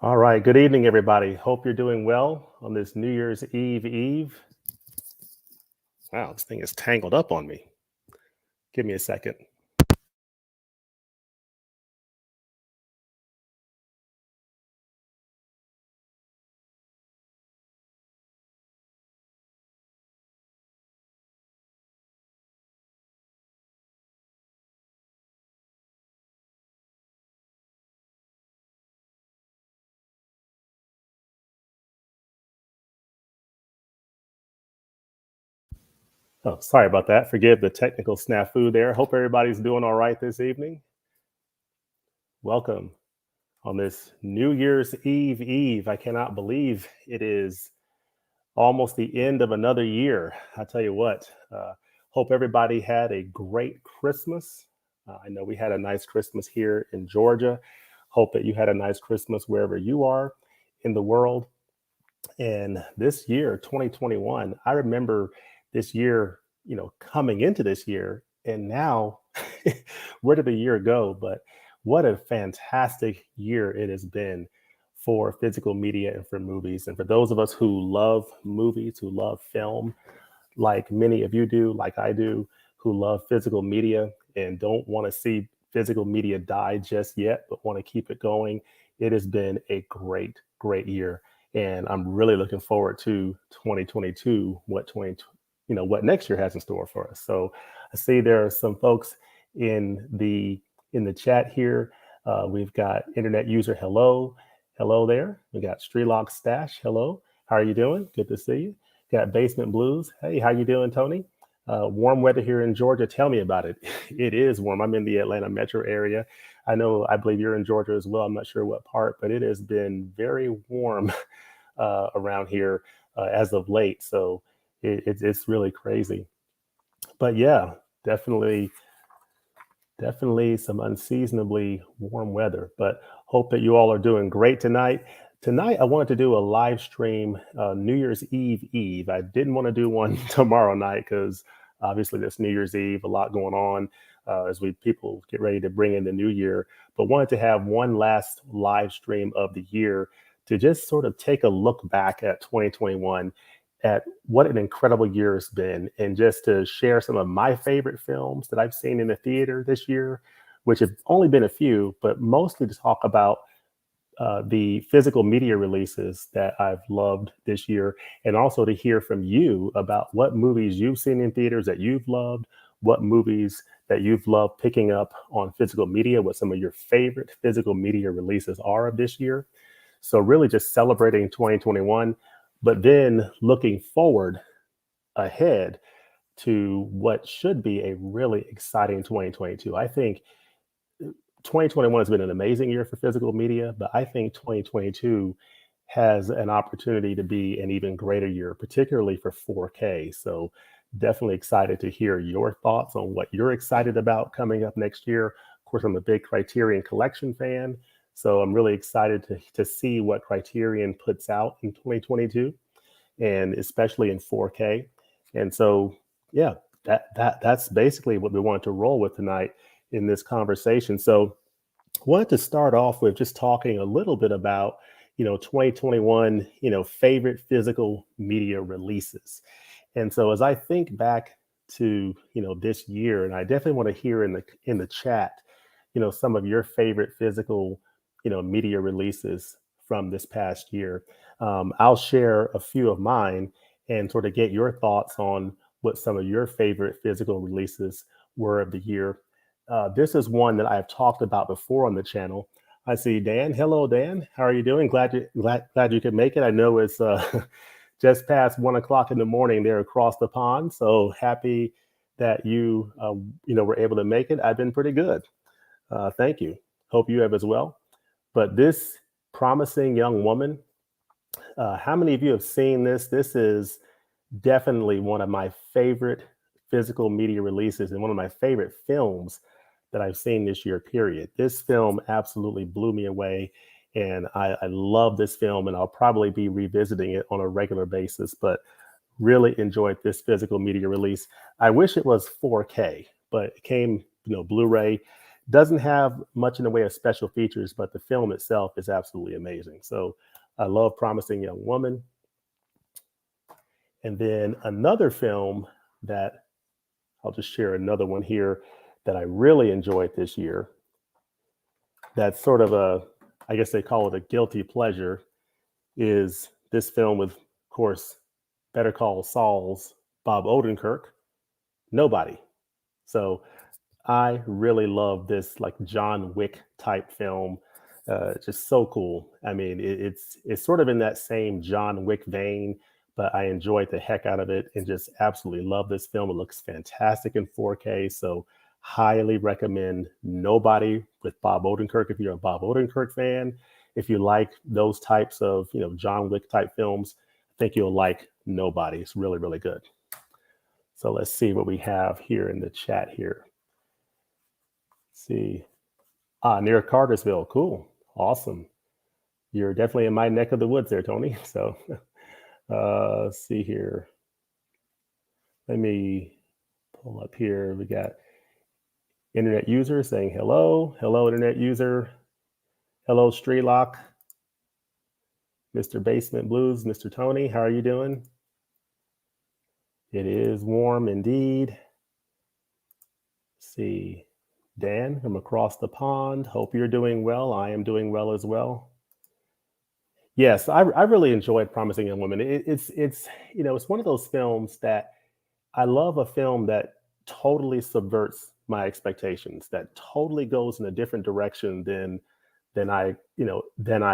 All right. Good evening, everybody. Hope you're doing well on this New Year's Eve. Wow, this thing is tangled up on me. Give me a second. Oh, sorry about that. Forgive the technical snafu there. Hope everybody's doing all right this evening. Welcome on this New Year's Eve. I cannot believe it is almost the end of another year. I tell you what, hope everybody had a great Christmas. I know we had a nice Christmas here in Georgia. Hope that you had a nice Christmas wherever you are in the world. And this year, 2021, I remember this year, coming into this year, and now where did the year go? But what a fantastic year it has been for physical media and for movies. And for those of us who love movies, who love film, like many of you do, like I do, who love physical media and don't want to see physical media die just yet, but want to keep it going. It has been a great year. And I'm really looking forward to 2022, what next year has in store for us. So I see there are some folks in the chat here. We've got internet user hello there. We got Strelock Stash, hello. How are you doing? Good to see you. Got Basement Blues. Hey, how you doing, Tony? Warm weather here in Georgia. Tell me about it. It is warm. I'm in the Atlanta metro area. I believe you're in Georgia as well. I'm not sure what part, but it has been very warm around here as of late. So it's really crazy. But yeah, definitely some unseasonably warm weather. But hope that you all are doing great tonight. Tonight, I wanted to do a live stream New Year's Eve. I didn't want to do one tomorrow night because obviously this New Year's Eve, a lot going on as people get ready to bring in the new year. But wanted to have one last live stream of the year to just sort of take a look back at 2021, at what an incredible year it's been, and just to share some of my favorite films that I've seen in the theater this year, which have only been a few, but mostly to talk about the physical media releases that I've loved this year, and also to hear from you about what movies you've seen in theaters that you've loved, what movies that you've loved picking up on physical media, what some of your favorite physical media releases are of this year. So, really just celebrating 2021, but then looking forward ahead to what should be a really exciting 2022. I think 2021 has been an amazing year for physical media, but I think 2022 has an opportunity to be an even greater year, particularly for 4K. So definitely excited to hear your thoughts on what you're excited about coming up next year. Of course, I'm a big Criterion Collection fan, so I'm really excited to see what Criterion puts out in 2022, and especially in 4K. And so, yeah, that's basically what we wanted to roll with tonight in this conversation. So wanted to start off with just talking a little bit about 2021 favorite physical media releases. And so as I think back to this year, and I definitely want to hear in the chat some of your favorite physical media releases from this past year. I'll share a few of mine and sort of get your thoughts on what some of your favorite physical releases were of the year. This is one that I've talked about before on the channel. I see Dan. Hello, Dan. How are you doing? Glad you could make it. I know it's just past 1 o'clock in the morning there across the pond. So happy that you were able to make it. I've been pretty good. Thank you. Hope you have as well. But this promising young woman, how many of you have seen this? This is definitely one of my favorite physical media releases and one of my favorite films that I've seen this year, period. This film absolutely blew me away. And I love this film, and I'll probably be revisiting it on a regular basis, but really enjoyed this physical media release. I wish it was 4K, but it came, Blu-ray. Doesn't have much in the way of special features, but the film itself is absolutely amazing. So I love Promising Young Woman. And then another film that I'll just share another one here that I really enjoyed this year. That's sort of I guess they call it a guilty pleasure, is this film with, of course, Better Call Saul's Bob Odenkirk, Nobody. So I really love this like John Wick type film. Just so cool. I mean, it's sort of in that same John Wick vein, but I enjoyed the heck out of it and just absolutely love this film. It looks fantastic in 4K. So highly recommend Nobody with Bob Odenkirk if you're a Bob Odenkirk fan. If you like those types of John Wick type films, I think you'll like Nobody. It's really, really good. So let's see what we have here in the chat here. See. Near Cartersville. Cool. Awesome. You're definitely in my neck of the woods there, Tony. So let's see here. Let me pull up here. We got internet user saying hello. Hello, internet user. Hello, Streetlock. Mr. Basement Blues, Mr. Tony, how are you doing? It is warm indeed. Let's see. Dan from across the pond. Hope you're doing well. I am doing well as well. Yes, I really enjoyed Promising Young Woman. It's one of those films that I love, a film that totally subverts my expectations, that totally goes in a different direction than I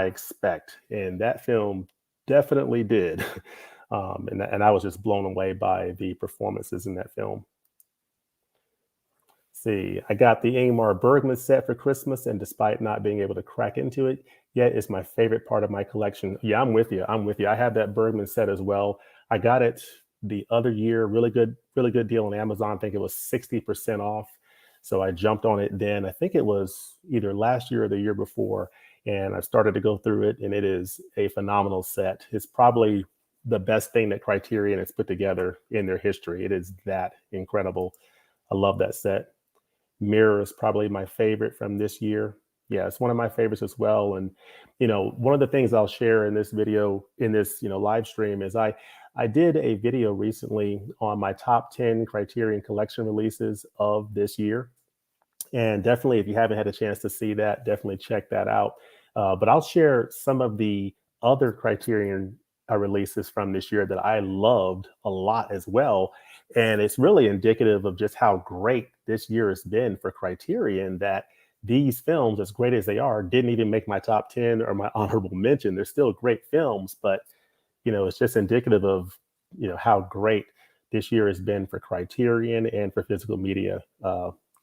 expect. And that film definitely did. And I was just blown away by the performances in that film. See, I got the Ingmar Bergman set for Christmas, and despite not being able to crack into it yet, it's my favorite part of my collection. Yeah, I'm with you. I have that Bergman set as well. I got it the other year, really good deal on Amazon. I think it was 60% off. So I jumped on it then. I think it was either last year or the year before, and I started to go through it, and it is a phenomenal set. It's probably the best thing that Criterion has put together in their history. It is that incredible. I love that set. Mirror is probably my favorite from this year. Yeah, it's one of my favorites as well. And one of the things I'll share in this video, in this live stream, is I did a video recently on my top 10 Criterion collection releases of this year. And definitely, if you haven't had a chance to see that, definitely check that out. But I'll share some of the other Criterion releases from this year that I loved a lot as well. And it's really indicative of just how great this year has been for Criterion, that these films, as great as they are, didn't even make my top 10 or my honorable mention. They're still great films, but it's just indicative of how great this year has been for Criterion and for physical media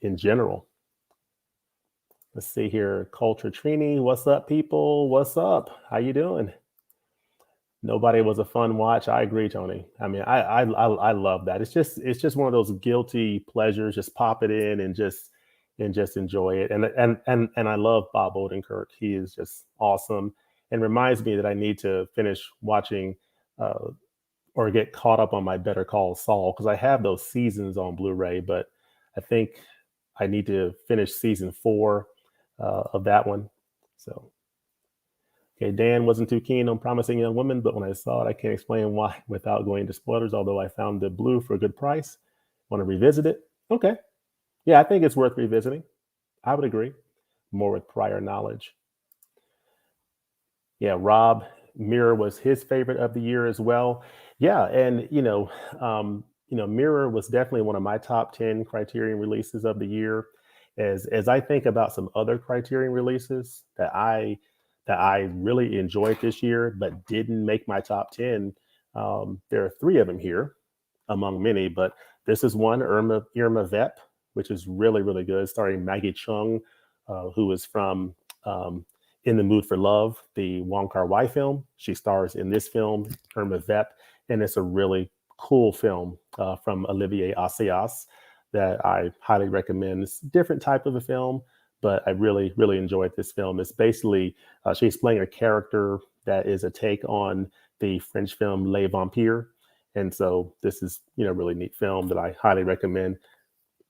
in general. Let's see here. Culture Trini, what's up, people? What's up? How you doing? Nobody was a fun watch. I agree, Tony. I mean, I love that. It's just one of those guilty pleasures. Just pop it in and just enjoy it. And I love Bob Odenkirk. He is just awesome, and reminds me that I need to finish watching or get caught up on my Better Call Saul, because I have those seasons on Blu-ray, but I think I need to finish season 4 of that one. So. Okay, Dan wasn't too keen on Promising Young Woman, but when I saw it, I can't explain why without going into spoilers, although I found the blue for a good price. Want to revisit it? Okay. Yeah, I think it's worth revisiting. I would agree. More with prior knowledge. Yeah, Rob, Mirror was his favorite of the year as well. Yeah, and Mirror was definitely one of my top 10 Criterion releases of the year. As I think about some other Criterion releases that I really enjoyed this year, but didn't make my top 10. There are 3 of them here among many, but this is one, Irma Vep, which is really, really good, starring Maggie Cheung, who is from In the Mood for Love, the Wong Kar-wai film. She stars in this film, Irma Vep, and it's a really cool film from Olivier Assayas that I highly recommend. It's a different type of a film, but I really, really enjoyed this film. It's basically, she's playing a character that is a take on the French film Les Vampires. And so this is, really neat film that I highly recommend.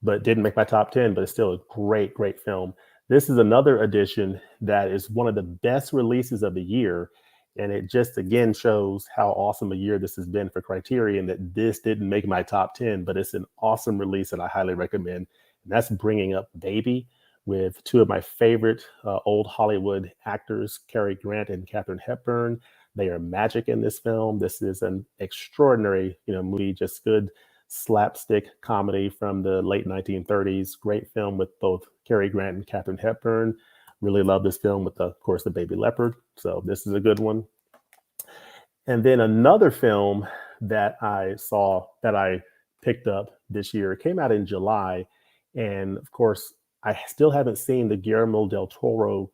but didn't make my top 10, but it's still a great, great film. This is another edition that is one of the best releases of the year. And it just again shows how awesome a year this has been for Criterion, that this didn't make my top 10, but it's an awesome release and I highly recommend. And that's Bringing Up Baby, with two of my favorite old Hollywood actors, Cary Grant and Katharine Hepburn. They are magic in this film. This is an extraordinary, movie, just good slapstick comedy from the late 1930s. Great film with both Cary Grant and Katharine Hepburn. Really love this film with, of course, the baby leopard. So this is a good one. And then another film that I saw that I picked up this year, it came out in July. And of course, I still haven't seen the Guillermo del Toro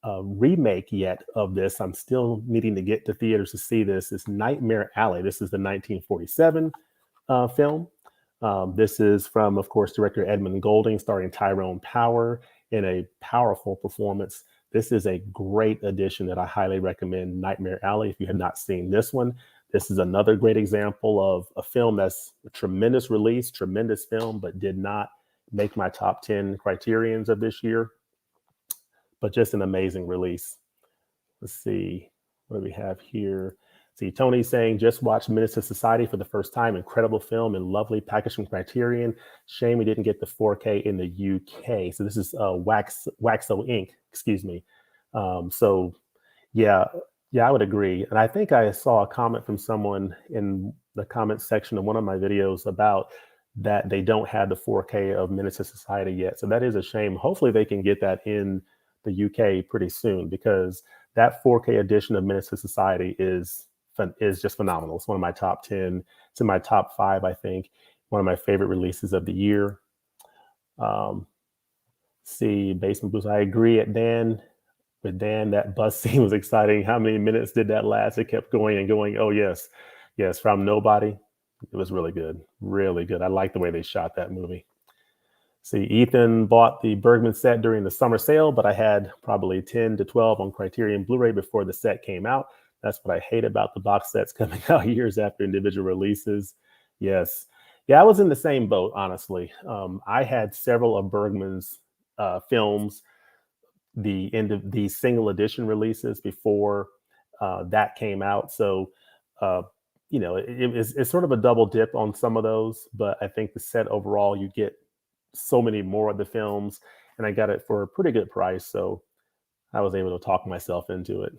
remake yet of this. I'm still needing to get to theaters to see this. It's Nightmare Alley. This is the 1947 film. This is from, of course, director Edmund Golding, starring Tyrone Power in a powerful performance. This is a great addition that I highly recommend, Nightmare Alley. If you have not seen this one, this is another great example of a film that's a tremendous release, tremendous film, but did not make my top 10 Criterions of this year, but just an amazing release. Let's see, what do we have here? See, Tony saying, just watched Menace to Society for the first time. Incredible film and lovely package from Criterion. Shame we didn't get the 4K in the UK. So this is Waxo Inc., excuse me. So yeah, I would agree. And I think I saw a comment from someone in the comment section of one of my videos about that they don't have the 4K of Menace to Society yet. So that is a shame. Hopefully they can get that in the UK pretty soon, because that 4K edition of Menace to Society is just phenomenal. It's one of my top 10. It's in my top 5, I think. One of my favorite releases of the year. See, Basement Blues. I agree with Dan, that bus scene was exciting. How many minutes did that last? It kept going and going. Oh, yes. Yes, From Nobody. It was really good. Really good. I like the way they shot that movie. See, Ethan bought the Bergman set during the summer sale, but I had probably 10 to 12 on Criterion Blu-ray before the set came out. That's what I hate about the box sets coming out years after individual releases. Yes. Yeah, I was in the same boat, honestly. I had several of Bergman's films, the end of the single edition releases before that came out. So, it's sort of a double dip on some of those, but I think the set overall, you get so many more of the films, and I got it for a pretty good price. So I was able to talk myself into it.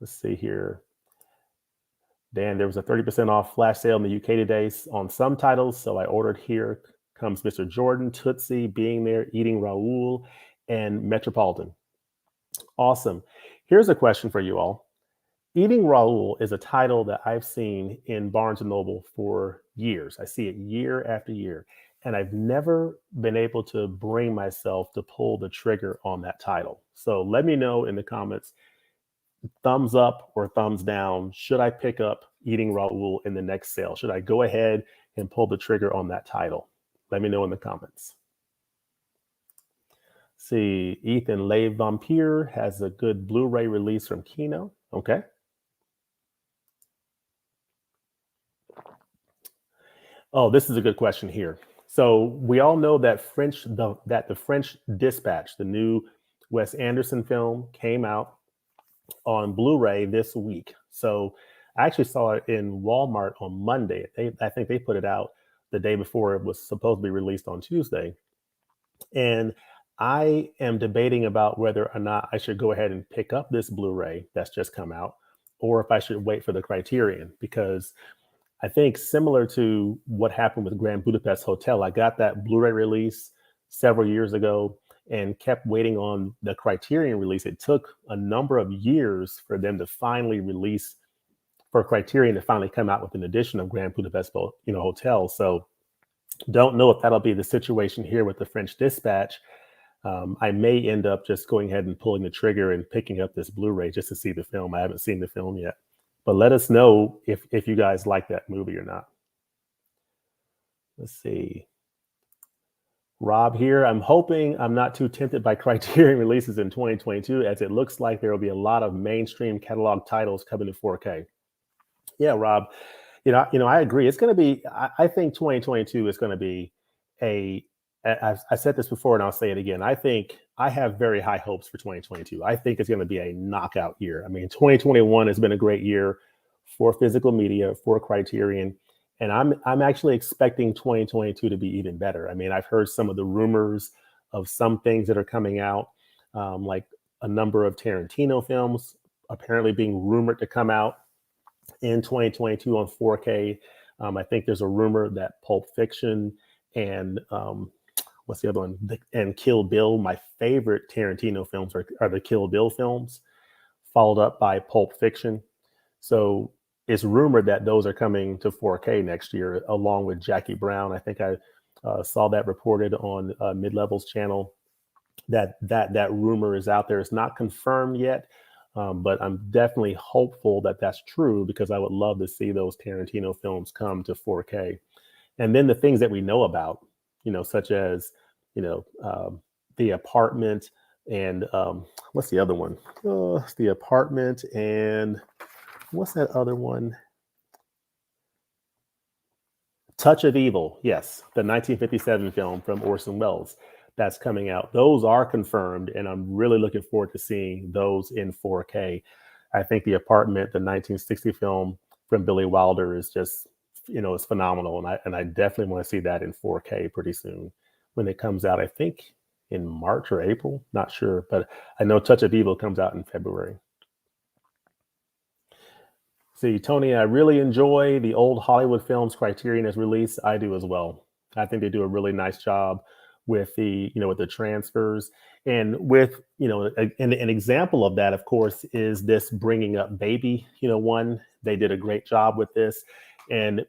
Let's see here. Dan, there was a 30% off flash sale in the UK today on some titles. So I ordered Here Comes Mr. Jordan, Tootsie, Being There, Eating Raoul, and Metropolitan. Awesome. Here's a question for you all. Eating Raoul is a title that I've seen in Barnes & Noble for years. I see it year after year, and I've never been able to bring myself to pull the trigger on that title. So let me know in the comments, thumbs up or thumbs down. Should I pick up Eating Raoul in the next sale? Should I go ahead and pull the trigger on that title? Let me know in the comments. See, Ethan Le Vampire has a good Blu-ray release from Kino. Okay. Oh, this is a good question here. So we all know that the French Dispatch, the new Wes Anderson film, came out on Blu-ray this week. So I actually saw it in Walmart on Monday. I think they put it out the day before it was supposed to be released on Tuesday. And I am debating about whether or not I should go ahead and pick up this Blu-ray that's just come out, or if I should wait for the Criterion, because I think similar to what happened with Grand Budapest Hotel, I got that Blu-ray release several years ago and kept waiting on the Criterion release. It took a number of years for them to finally release, for Criterion to finally come out with an edition of Grand Budapest Hotel. So don't know if that'll be the situation here with the French Dispatch. I may end up just going ahead and pulling the trigger and picking up this Blu-ray just to see the film. I haven't seen the film yet. But let us know if you guys like that movie or not. Let's see. Rob here. I'm hoping I'm not too tempted by Criterion releases in 2022, as it looks like there will be a lot of mainstream catalog titles coming to 4K. Yeah, Rob. I agree. It's going to be. I think 2022 is going to be a. I said this before, and I'll say it again. I think I have very high hopes for 2022. I think it's going to be a knockout year. I mean, 2021 has been a great year for physical media, for Criterion, and I'm actually expecting 2022 to be even better. I mean, I've heard some of the rumors of some things that are coming out, like a number of Tarantino films apparently being rumored to come out in 2022 on 4K. I think there's a rumor that Pulp Fiction and what's the other one? And Kill Bill. My favorite Tarantino films are the Kill Bill films, followed up by Pulp Fiction. So it's rumored that those are coming to 4K next year, along with Jackie Brown. I think I saw that reported on Mid Level's channel. That rumor is out there. It's not confirmed yet, but I'm definitely hopeful that that's true, because I would love to see those Tarantino films come to 4K. And then the things that we know about, such as, The Apartment and what's the other one? Oh, it's The Apartment and what's that other one? Touch of Evil. Yes, the 1957 film from Orson Welles that's coming out. Those are confirmed, and I'm really looking forward to seeing those in 4K. I think The Apartment, the 1960 film from Billy Wilder, is just, it's phenomenal, and I definitely want to see that in 4K pretty soon when it comes out. I think in March or April, not sure, but I know Touch of Evil comes out in February. See, Tony, I really enjoy the old Hollywood films Criterion has released. I do as well. I think they do a really nice job with the transfers, and with, an example of that, of course, is this Bringing Up Baby, one. They did a great job with this. And,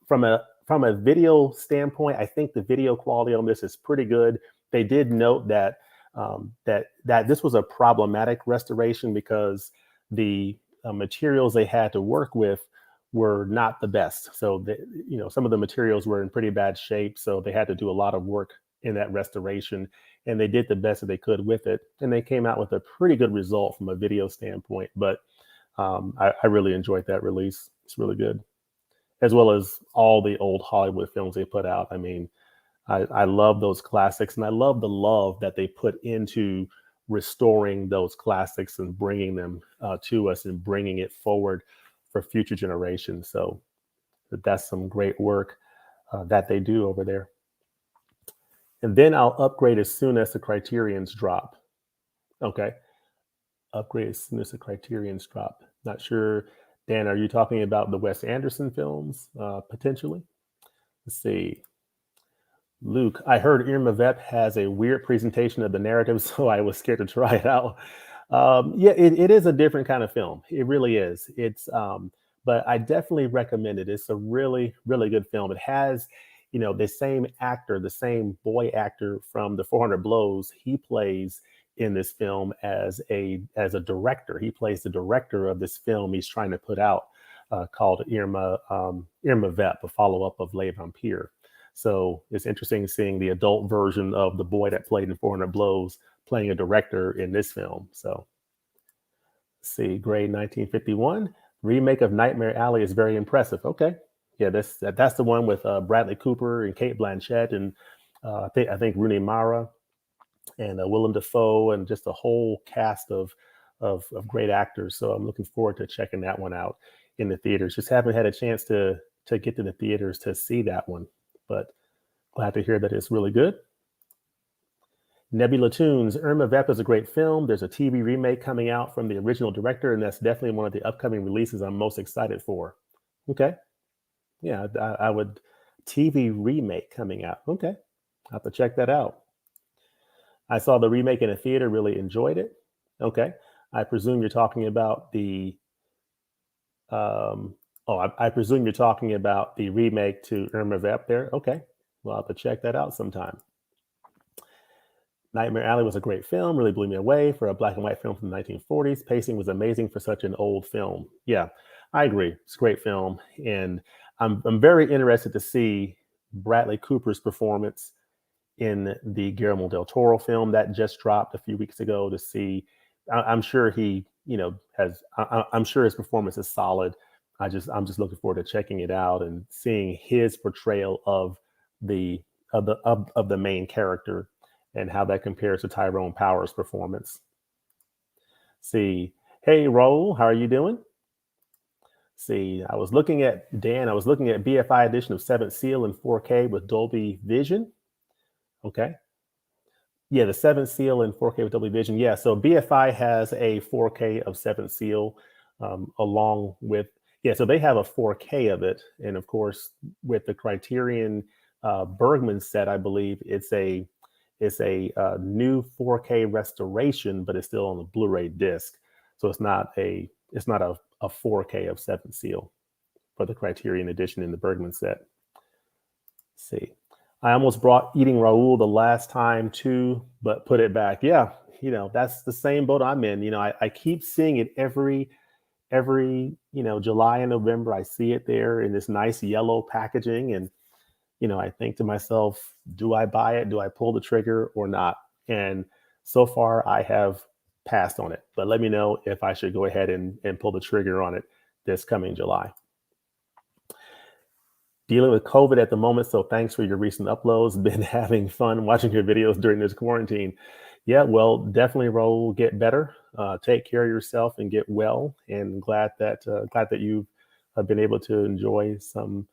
from a video standpoint, I think the video quality on this is pretty good. They did note that that this was a problematic restoration because the materials they had to work with were not the best. So some of the materials were in pretty bad shape. So they had to do a lot of work in that restoration, and they did the best that they could with it. And they came out with a pretty good result from a video standpoint. But I really enjoyed that release. It's really good, as well as all the old Hollywood films they put out. I mean, I love those classics, and I love the love that they put into restoring those classics and bringing them to us and bringing it forward for future generations. So that's some great work that they do over there. And then I'll upgrade as soon as the Criterions drop. Okay. Upgrade as soon as the Criterions drop. Not sure, Dan, are you talking about the Wes Anderson films potentially? Let's see. Luke, I heard Irma Vep has a weird presentation of the narrative, so I was scared to try it out. Yeah, it is a different kind of film. It really is. But I definitely recommend it. It's a really, really good film. It has, the same actor, the same boy actor from the 400 Blows. He plays in this film as a director. He plays the director of this film he's trying to put out, called Irma Vep, a follow-up of Les Vampires. So it's interesting seeing the adult version of the boy that played in 400 Blows playing a director in this film. So let's see, grade 1951. Remake of Nightmare Alley is very impressive. Okay. Yeah, that's the one with Bradley Cooper and Cate Blanchett and I think Rooney Mara and Willem Dafoe and just a whole cast of great actors. So I'm looking forward to checking that one out in the theaters. Just haven't had a chance to get to the theaters to see that one, but glad to hear that it's really good. Nebula Tunes, Irma Vep is a great film. There's a TV remake coming out from the original director, and that's definitely one of the upcoming releases I'm most excited for. Okay. Yeah, I would. TV remake coming out. Okay. I'll have to check that out. I saw the remake in a theater, really enjoyed it. Okay. I presume you're talking about the I presume you're talking about the remake to Irma Vep there. Okay. Well, I'll have to check that out sometime. Nightmare Alley was a great film, really blew me away for a black and white film from the 1940s. Pacing was amazing for such an old film. Yeah, I agree. It's a great film. And I'm very interested to see Bradley Cooper's performance in the Guillermo del Toro film that just dropped a few weeks ago. To see, I'm sure he, I'm sure his performance is solid. I'm just looking forward to checking it out and seeing his portrayal of the of the main character and how that compares to Tyrone Power's performance. See, hey Raul, how are you doing? See, I was looking at Dan. I was looking at BFI edition of Seventh Seal in 4K with Dolby Vision. Okay. Yeah, the Seventh Seal in 4K with Dolby Vision. Yeah, so BFI has a 4K of Seventh Seal, along with so they have a 4K of it, and of course with the Criterion Bergman set, I believe it's a new 4K restoration, but it's still on the Blu-ray disc, so it's not a 4K of Seventh Seal for the Criterion edition in the Bergman set. Let's see. I almost brought Eating Raoul the last time too, but put it back. Yeah, that's the same boat I'm in. I keep seeing it every July and November. I see it there in this nice yellow packaging, and I think to myself, do I buy it? Do I pull the trigger or not? And so far, I have passed on it. But let me know if I should go ahead and pull the trigger on it this coming July. Dealing with COVID at the moment, so thanks for your recent uploads. Been having fun watching your videos during this quarantine. Yeah, well, definitely, Raul, get better. Take care of yourself and get well. And glad that you've been able to enjoy some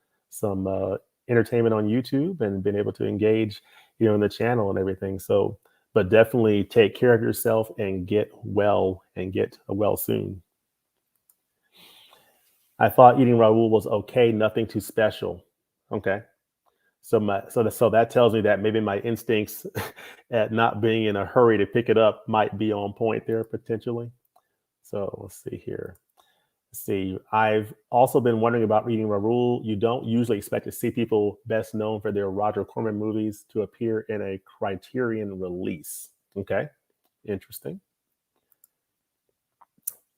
entertainment on YouTube and been able to engage, in the channel and everything. So, but definitely take care of yourself and get well soon. I thought Eating Raoul was okay, nothing too special. Okay. So that tells me that maybe my instincts at not being in a hurry to pick it up might be on point there potentially. So let's see here. Let's see. I've also been wondering about Eating Raoul. You don't usually expect to see people best known for their Roger Corman movies to appear in a Criterion release. Okay. Interesting.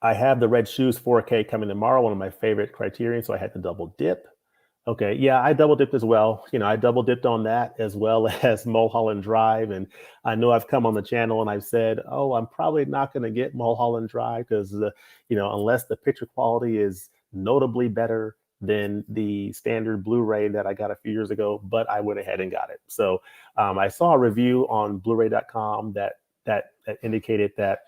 I have the Red Shoes 4K coming tomorrow, one of my favorite Criterion, so I had to double dip. Okay, yeah, I double dipped as well. I double dipped on that as well as Mulholland Drive, and I know I've come on the channel and I've said, oh, I'm probably not going to get Mulholland Drive because unless the picture quality is notably better than the standard Blu-ray that I got a few years ago, but I went ahead and got it. So I saw a review on Blu-ray.com that indicated that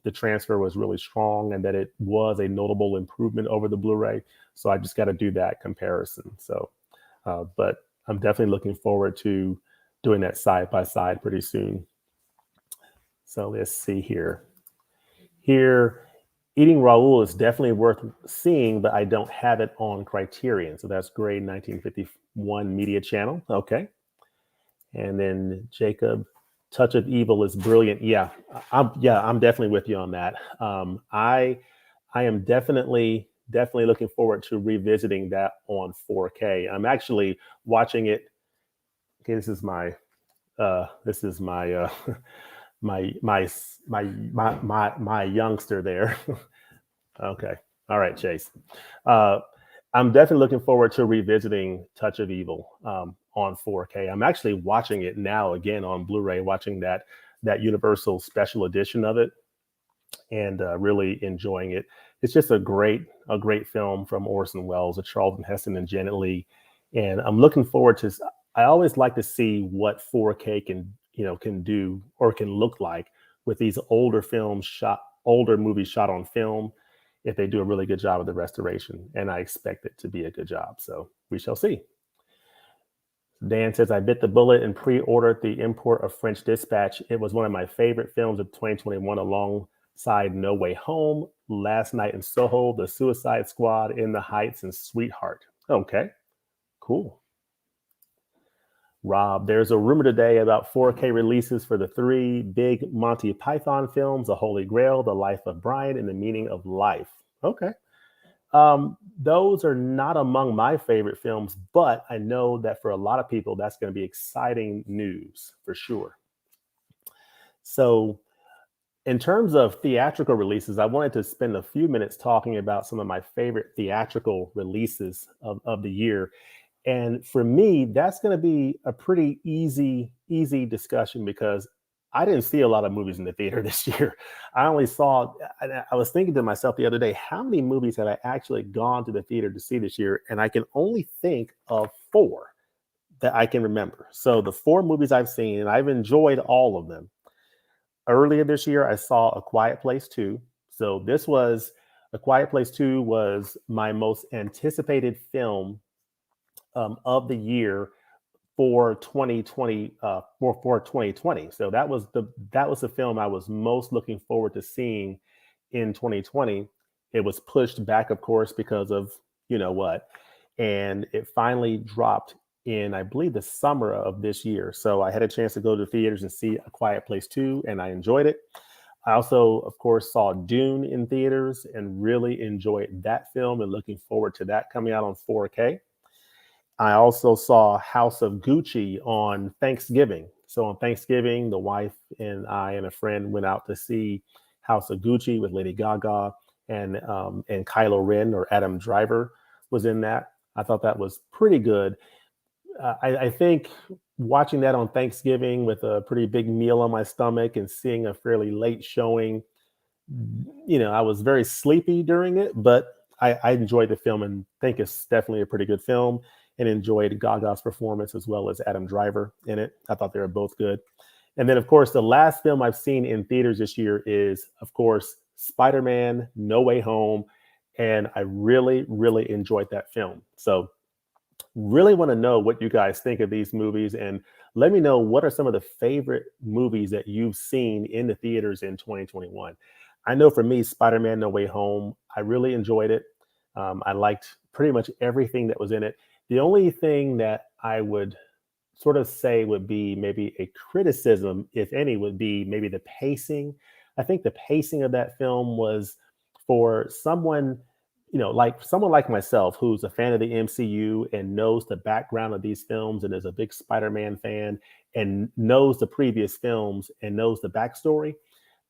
the transfer was really strong and that it was a notable improvement over the Blu-ray. So I just got to do that comparison. So, but I'm definitely looking forward to doing that side by side pretty soon. So let's see here. Eating Raoul is definitely worth seeing, but I don't have it on Criterion. So that's Grade 1951 Media Channel. Okay. And then Jacob, Touch of Evil is brilliant. Yeah, I'm definitely with you on that. I am definitely looking forward to revisiting that on 4K. I'm actually watching it. Okay, this is my my youngster there. Okay, all right, Chase. I'm definitely looking forward to revisiting Touch of Evil on 4K. I'm actually watching it now again on Blu-ray, watching that Universal special edition of it, and really enjoying it. It's just a great film from Orson Welles, with Charlton Heston and Janet Leigh, and I'm looking forward to. I always like to see what 4K can do or can look like with these older movies shot on film, if they do a really good job of the restoration, and I expect it to be a good job. So we shall see. Dan says, I bit the bullet and pre-ordered the import of French Dispatch. It was one of my favorite films of 2021 alongside No Way Home, Last Night in Soho, The Suicide Squad, In the Heights, and Sweetheart. Okay, cool. Rob, there's a rumor today about 4K releases for the 3 big Monty Python films, The Holy Grail, The Life of Brian, and The Meaning of Life. Okay. Those are not among my favorite films, but I know that for a lot of people, that's going to be exciting news for sure. So in terms of theatrical releases, I wanted to spend a few minutes talking about some of my favorite theatrical releases of the year. And for me, that's going to be a pretty easy discussion because I didn't see a lot of movies in the theater this year. I only saw, I was thinking to myself the other day, how many movies have I actually gone to the theater to see this year? And I can only think of four that I can remember. So the four movies I've seen, and I've enjoyed all of them. Earlier this year, I saw A Quiet Place 2. So this was, A Quiet Place 2 was my most anticipated film of the year for 2020 for 2020. So that was the film I was most looking forward to seeing in 2020. It was pushed back, of course, because of you know what, and it finally dropped in, I believe, the summer of this year. So I had a chance to go to the theaters and see A Quiet Place 2, and I enjoyed it. I also, of course, saw Dune in theaters and really enjoyed that film and looking forward to that coming out on 4K. I also saw House of Gucci on Thanksgiving. So on Thanksgiving, the wife and I and a friend went out to see House of Gucci with Lady Gaga and Kylo Ren, or Adam Driver was in that. I thought that was pretty good. I think watching that on Thanksgiving with a pretty big meal on my stomach and seeing a fairly late showing, I was very sleepy during it, but I enjoyed the film and think it's definitely a pretty good film, and enjoyed Gaga's performance as well as Adam Driver in it. I thought they were both good. And then, of course, the last film I've seen in theaters this year is, of course, Spider-Man: No Way Home. And I really, really enjoyed that film. So really want to know what you guys think of these movies, and let me know what are some of the favorite movies that you've seen in the theaters in 2021. I know for me, Spider-Man: No Way Home, I really enjoyed it. I liked pretty much everything that was in it. The only thing that I would sort of say would be maybe a criticism, if any, would be maybe the pacing. I think the pacing of that film was, for someone, like someone like myself who's a fan of the MCU and knows the background of these films and is a big Spider-Man fan and knows the previous films and knows the backstory.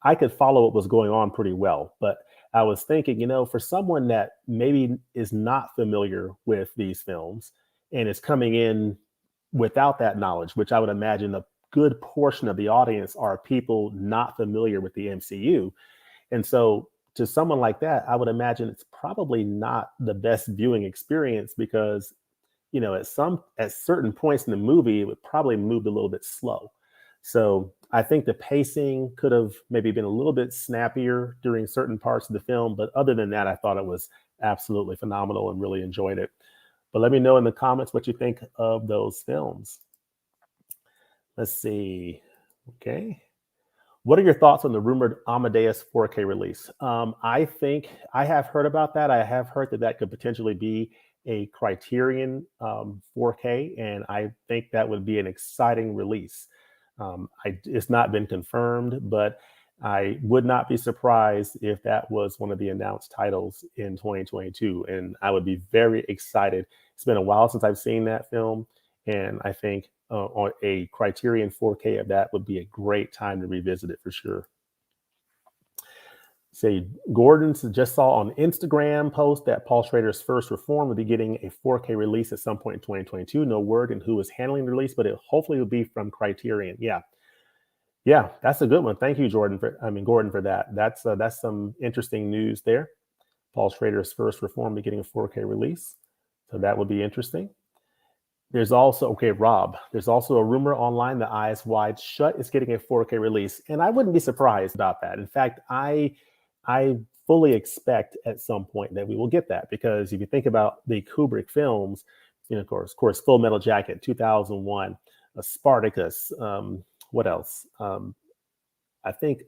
I could follow what was going on pretty well. But I was thinking, for someone that maybe is not familiar with these films and is coming in without that knowledge, which I would imagine a good portion of the audience are people not familiar with the MCU. And so to someone like that, I would imagine it's probably not the best viewing experience because, at certain points in the movie, it would probably move a little bit slow. So I think the pacing could have maybe been a little bit snappier during certain parts of the film. But other than that, I thought it was absolutely phenomenal and really enjoyed it. But let me know in the comments what you think of those films. Let's see. Okay. What are your thoughts on the rumored Amadeus 4K release? I think I have heard about that. I have heard that that could potentially be a Criterion 4K, and I think that would be an exciting release. It's not been confirmed, but I would not be surprised if that was one of the announced titles in 2022, and I would be very excited. It's been a while since I've seen that film, and I think on a Criterion 4K of that would be a great time to revisit it for sure. Say, Gordon just saw on Instagram post that Paul Schrader's First Reform will be getting a 4K release at some point in 2022. No word on who is handling the release, but it hopefully will be from Criterion. Yeah, that's a good one. Thank you, Gordon, for that. That's some interesting news there. Paul Schrader's First Reform will be getting a 4K release, so that would be interesting. There's also, Rob, there's also a rumor online that Eyes Wide Shut is getting a 4K release, and I wouldn't be surprised about that. In fact, I fully expect at some point that we will get that, because if you think about the Kubrick films, of course, Full Metal Jacket, 2001, Spartacus, what else? I think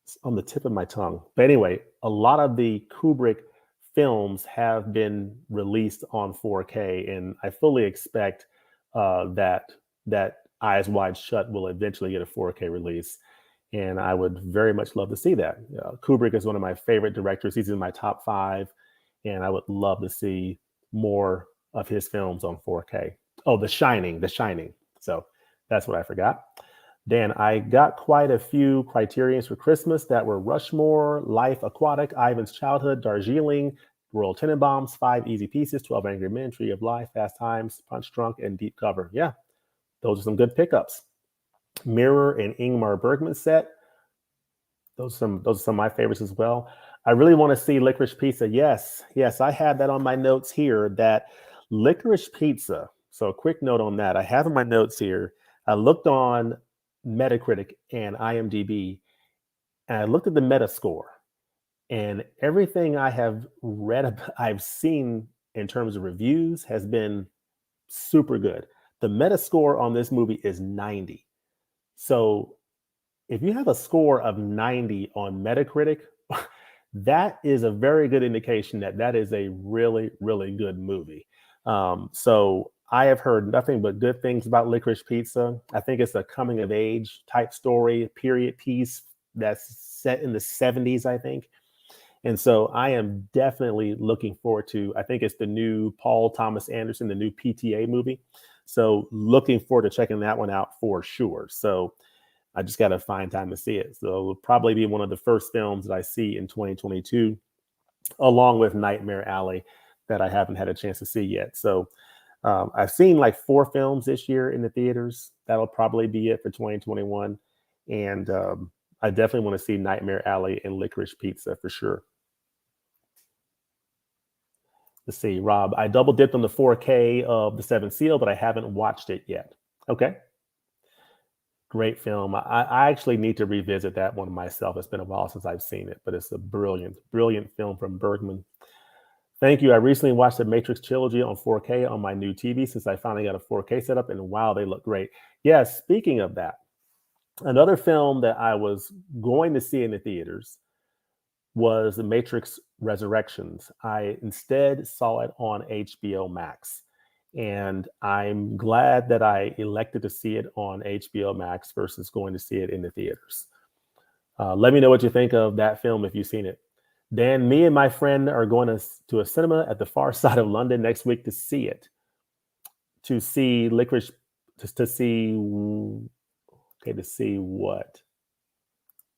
it's on the tip of my tongue. But anyway, a lot of the Kubrick films have been released on 4K, and I fully expect that Eyes Wide Shut will eventually get a 4K release, and I would very much love to see that. Kubrick is one of my favorite directors. He's in my top 5, and I would love to see more of his films on 4K. Oh, The Shining. So that's what I forgot. Dan, I got quite a few Criterions for Christmas that were Rushmore, Life Aquatic, Ivan's Childhood, Darjeeling, Royal Tenenbaums, 5 Easy Pieces, 12 Angry Men, Tree of Life, Fast Times, Punch Drunk, and Deep Cover. Yeah, those are some good pickups. Mirror and Ingmar Bergman set. Those are some of my favorites as well. I really want to see Licorice Pizza. Yes, yes, I had that on my notes here. That Licorice Pizza. So a quick note on that. I have in my notes here. I looked on Metacritic and IMDb, and I looked at the Metascore, and everything I have I've seen in terms of reviews has been super good. The Metascore on this movie is 90. So if you have a score of 90 on Metacritic, that is a very good indication that that is a really, really good movie. So I have heard nothing but good things about Licorice Pizza. I think it's a coming of age type story, period piece that's set in the 70s, I think. And so I am definitely looking forward to, I think it's the new Paul Thomas Anderson, the new PTA movie. So looking forward to checking that one out for sure. So I just got to find time to see it. So it'll probably be one of the first films that I see in 2022, along with Nightmare Alley that I haven't had a chance to see yet. So I've seen like 4 films this year in the theaters. That'll probably be it for 2021. And I definitely want to see Nightmare Alley and Licorice Pizza for sure. Let's see, Rob, I double dipped on the 4K of The Seventh Seal, but I haven't watched it yet. Okay. Great film. I actually need to revisit that one myself. It's been a while since I've seen it, but it's a brilliant, brilliant film from Bergman. Thank you. I recently watched the Matrix trilogy on 4K on my new TV since I finally got a 4K setup, and wow, they look great. Yeah, speaking of that, another film that I was going to see in the theaters was The Matrix Resurrections. I instead saw it on HBO Max. And I'm glad that I elected to see it on HBO Max versus going to see it in the theaters. Let me know what you think of that film if you've seen it. Dan, me and my friend are going to a cinema at the far side of London next week to see it. To see Licorice, to see, okay, to see what?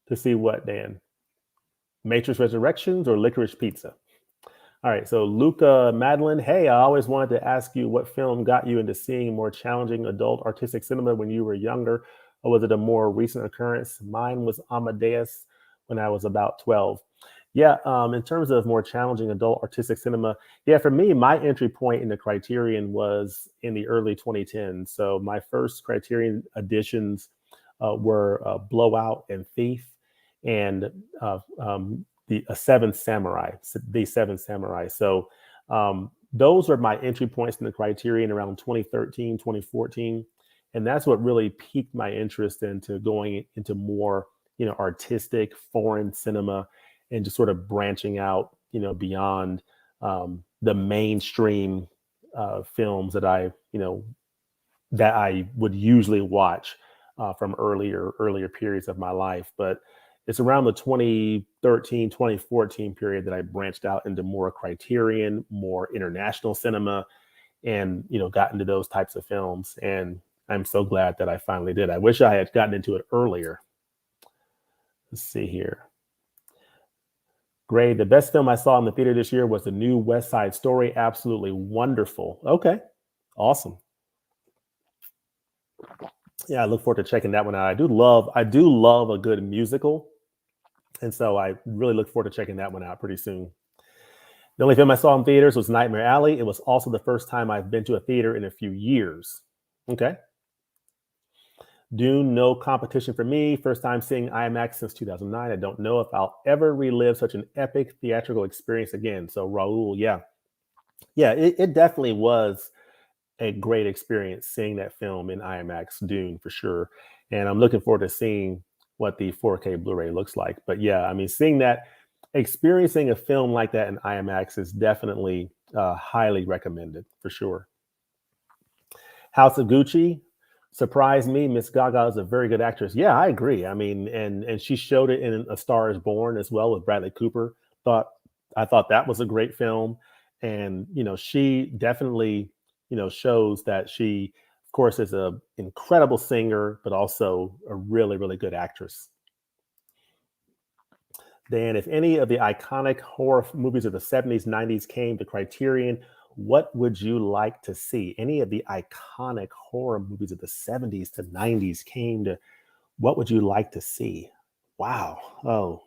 To see what, Dan? Matrix Resurrections or Licorice Pizza? All right, so Luca Madeline, hey, I always wanted to ask you what film got you into seeing more challenging adult artistic cinema when you were younger, or was it a more recent occurrence? Mine was Amadeus when I was about 12. Yeah, in terms of more challenging adult artistic cinema, yeah, for me, my entry point into Criterion was in the early 2010s. So my first Criterion editions were Blowout and Thief, and the Seventh Samurai, the Seventh Samurai. So those are my entry points in the Criterion around 2013, 2014. And that's what really piqued my interest into going into more, artistic foreign cinema and just sort of branching out, beyond the mainstream films that that I would usually watch from earlier periods of my life. But it's around the 2013, 2014 period that I branched out into more Criterion, more international cinema, and got into those types of films. And I'm so glad that I finally did. I wish I had gotten into it earlier. Let's see here. Great. The best film I saw in the theater this year was the new West Side Story. Absolutely wonderful. Okay. Awesome. Yeah, I look forward to checking that one out. I do love a good musical. And so I really look forward to checking that one out pretty soon. The only film I saw in theaters was Nightmare Alley. It was also the first time I've been to a theater in a few years. Okay. Dune, no competition for me. First time seeing IMAX since 2009. I don't know if I'll ever relive such an epic theatrical experience again. So Raul, yeah. Yeah, it definitely was a great experience seeing that film in IMAX, Dune, for sure. And I'm looking forward to seeing what the 4K Blu-ray looks like. But yeah, I mean, experiencing a film like that in IMAX is definitely highly recommended for sure. House of Gucci surprised me. Miss Gaga is a very good actress. Yeah, I agree. I mean, and she showed it in A Star Is Born as well with Bradley Cooper. I thought that was a great film, and she definitely shows that she, of course, is a incredible singer, but also a really, really good actress. Dan, if any of the iconic horror movies of the 70s, 90s came to Criterion, What would you like to see? Any of the iconic horror movies of the 70s to 90s came to, what would you like to see? Wow. Oh,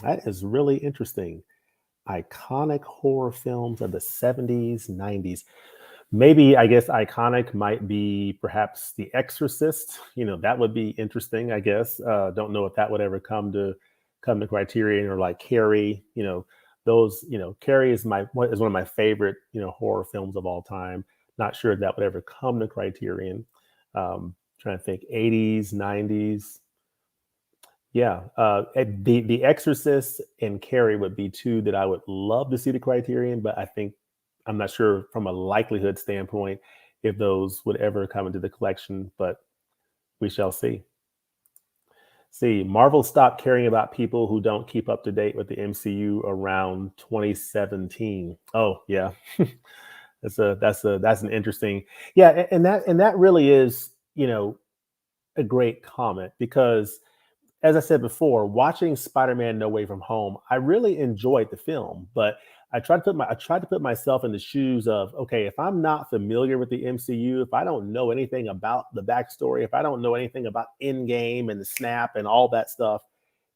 that is really interesting. Iconic horror films of the 70s, 90s. Maybe I guess iconic might be perhaps The Exorcist. That would be interesting, I guess. Don't know if that would ever come to Criterion, or like Carrie. Those. Carrie is one of my favorite horror films of all time. Not sure if that would ever come to Criterion. Trying to think, 80s, 90s. Yeah, the Exorcist and Carrie would be two that I would love to see the Criterion, but I think I'm not sure from a likelihood standpoint if those would ever come into the collection, but we shall see. See, Marvel stopped caring about people who don't keep up to date with the MCU around 2017. Oh, yeah. That's an interesting. Yeah, and that really is, a great comment, because as I said before, watching Spider-Man No Way From Home, I really enjoyed the film, but I tried to put myself in the shoes of, okay, if I'm not familiar with the MCU, if I don't know anything about the backstory, if I don't know anything about Endgame and the snap and all that stuff,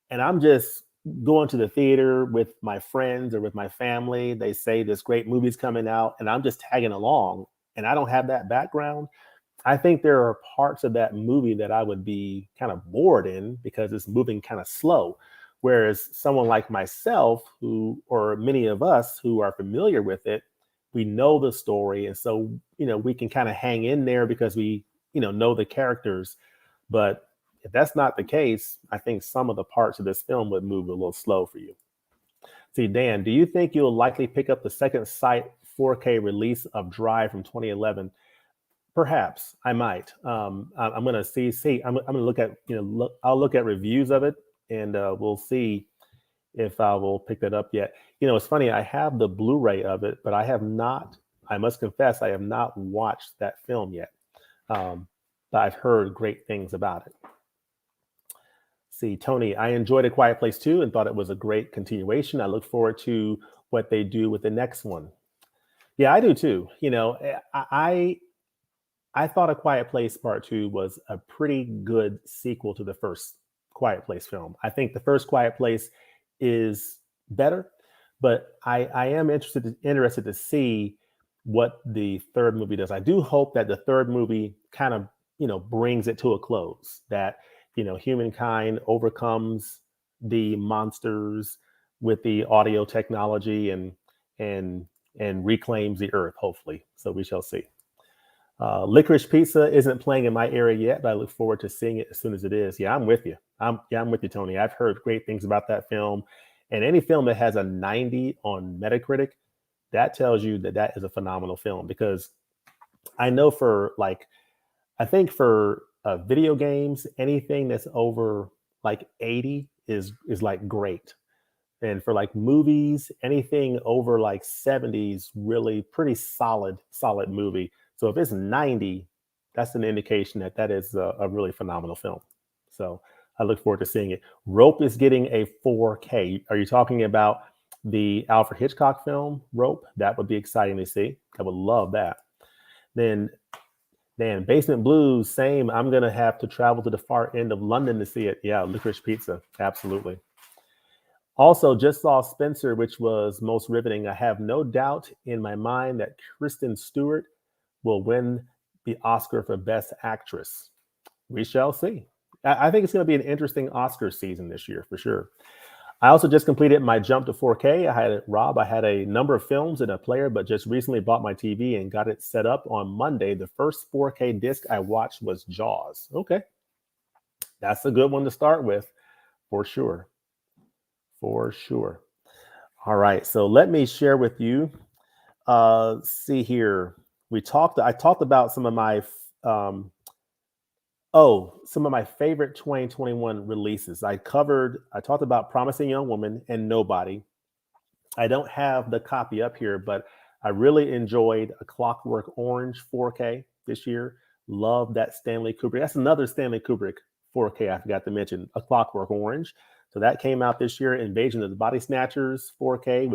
and I'm just going to the theater with my friends or with my family, they say this great movie's coming out, and I'm just tagging along, and I don't have that background. I think there are parts of that movie that I would be kind of bored in because it's moving kind of slow. Whereas someone like myself, or many of us who are familiar with it, we know the story. And so, we can kind of hang in there because we, know the characters. But if that's not the case, I think some of the parts of this film would move a little slow for you. See, Dan, do you think you'll likely pick up the second sight 4K release of Drive from 2011? Perhaps I might. I'm going to see. I'm going to look at, I'll look at reviews of it, and we'll see if I will pick that up yet. It's funny. I have the Blu-ray of it, but I have not. I must confess, I have not watched that film yet. But I've heard great things about it. See, Tony, I enjoyed A Quiet Place 2 and thought it was a great continuation. I look forward to what they do with the next one. Yeah, I do too. I thought A Quiet Place Part 2 was a pretty good sequel to the first Quiet Place film. I think the first Quiet Place is better, but I am interested to see what the third movie does. I do hope that the third movie kind of, brings it to a close, that, humankind overcomes the monsters with the audio technology and reclaims the earth, hopefully. So we shall see. Licorice Pizza isn't playing in my area yet, but I look forward to seeing it as soon as it is. Yeah, I'm with you. I'm with you, Tony. I've heard great things about that film, and any film that has a 90 on Metacritic, that tells you that that is a phenomenal film. Because I know I think for video games, anything that's over like 80 is like great. And for like movies, anything over like 70s, really pretty solid movie. So if it's 90, that's an indication that that is a really phenomenal film. So I look forward to seeing it. Rope is getting a 4K. Are you talking about the Alfred Hitchcock film, Rope? That would be exciting to see. I would love that. Then Basement Blues, same. I'm going to have to travel to the far end of London to see it. Yeah, Licorice Pizza. Absolutely. Also, just saw Spencer, which was most riveting. I have no doubt in my mind that Kristen Stewart will win the Oscar for Best Actress. We shall see. I think it's going to be an interesting Oscar season this year for sure. I also just completed my jump to 4K. I had a number of films and a player, but just recently bought my TV and got it set up on Monday. The first 4K disc I watched was Jaws. Okay. That's a good one to start with, for sure. For sure. All right. So let me share with you. See here. I talked about some of my favorite 2021 releases. I talked about Promising Young Woman and Nobody. I don't have the copy up here, but I really enjoyed A Clockwork Orange 4K this year. Love that Stanley Kubrick. That's another Stanley Kubrick 4K I forgot to mention, A Clockwork Orange. So that came out this year. Invasion of the Body Snatchers 4K,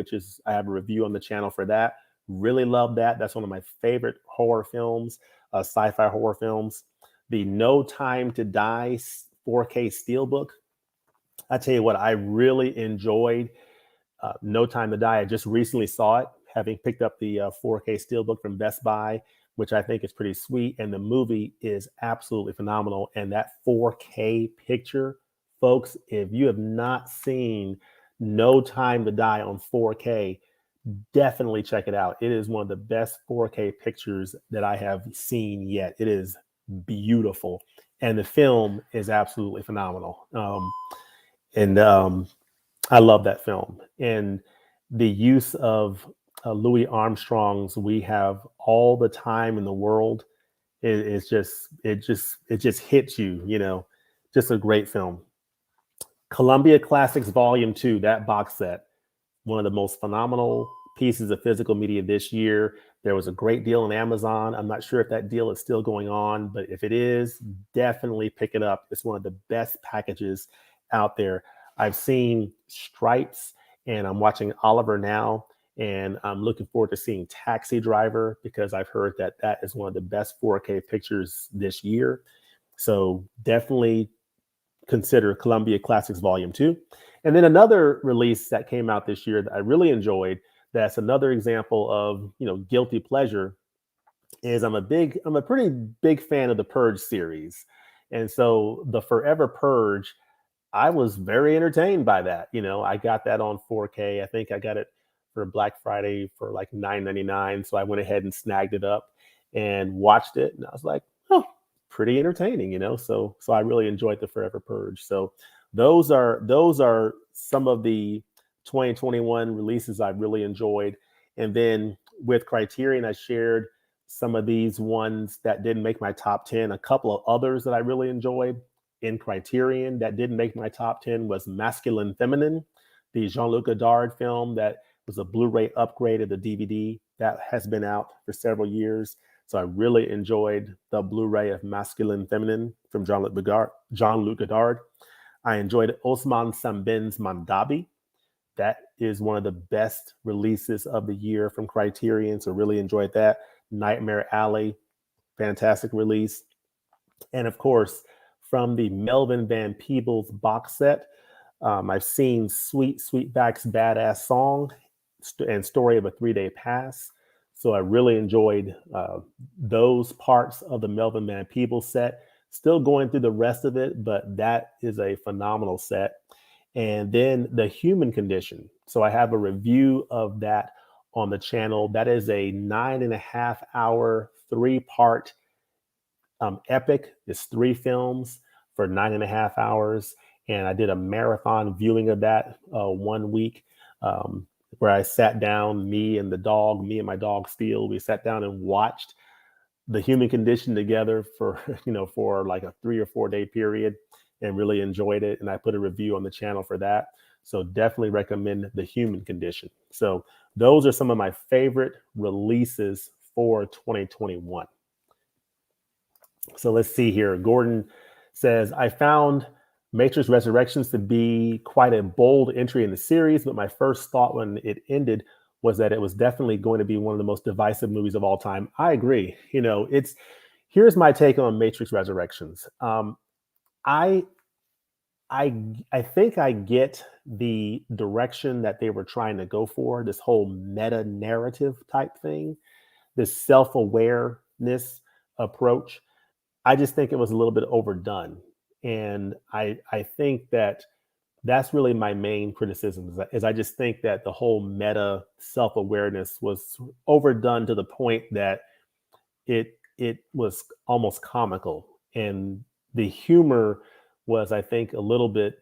I have a review on the channel for that. Really love that. That's one of my favorite horror films, sci-fi horror films. The No Time to Die 4K Steelbook. I tell you what, I really enjoyed No Time to Die. I just recently saw it, having picked up the 4K Steelbook from Best Buy, which I think is pretty sweet. And the movie is absolutely phenomenal. And that 4K picture, folks, if you have not seen No Time to Die on 4K, definitely check it out. It is one of the best 4K pictures that I have seen yet. It is beautiful. And the film is absolutely phenomenal. And I love that film. And the use of Louis Armstrong's "We Have All the Time in the World" is just hits you, just a great film. Columbia Classics Volume 2, that box set, one of the most phenomenal pieces of physical media this year. There was a great deal on Amazon. I'm not sure if that deal is still going on, but if it is, definitely pick it up. It's one of the best packages out there. I've seen Stripes, and I'm watching Oliver now, and I'm looking forward to seeing Taxi Driver, because I've heard that that is one of the best 4K pictures this year. So definitely consider Columbia Classics Volume 2. And then another release that came out this year that I really enjoyed, that's another example of, guilty pleasure, is I'm a pretty big fan of the Purge series. And so the Forever Purge, I was very entertained by that. I got that on 4K. I think I got it for Black Friday for like $9.99. So I went ahead and snagged it up and watched it. And I was like, oh, pretty entertaining, So I really enjoyed the Forever Purge. So those are some of the 2021 releases I really enjoyed. And then with Criterion, I shared some of these ones that didn't make my top 10. A couple of others that I really enjoyed in Criterion that didn't make my top 10 was Masculine Feminine, the Jean-Luc Godard film that was a Blu-ray upgrade of the DVD that has been out for several years. So I really enjoyed the Blu-ray of Masculine Feminine from Jean-Luc Godard. I enjoyed Osman Sambin's Mandabi. That is one of the best releases of the year from Criterion, so really enjoyed that. Nightmare Alley, fantastic release. And of course, from the Melvin Van Peebles box set, I've seen Sweetback's Badass Song and Story of a 3-Day Pass. So I really enjoyed those parts of the Melvin Van Peebles set. Still going through the rest of it, but that is a phenomenal set. And then The Human Condition. So I have a review of that on the channel. That is a 9.5-hour, 3-part epic. It's 3 films for 9.5 hours. And I did a marathon viewing of that 1 week, where I sat down, me and my dog Steele, we sat down and watched The Human Condition together for, for like a 3 or 4 day period, and really enjoyed it. And I put a review on the channel for that. So definitely recommend The Human Condition. So those are some of my favorite releases for 2021. So let's see here. Gordon says, I found Matrix Resurrections to be quite a bold entry in the series, but my first thought when it ended was that it was definitely going to be one of the most divisive movies of all time. I agree. Here's my take on Matrix Resurrections. I think I get the direction that they were trying to go for, this whole meta narrative type thing, this self-awareness approach. I just think it was a little bit overdone. And I think that that's really my main criticism is I just think that the whole meta self-awareness was overdone to the point that it was almost comical. And the humor was, I think, a little bit,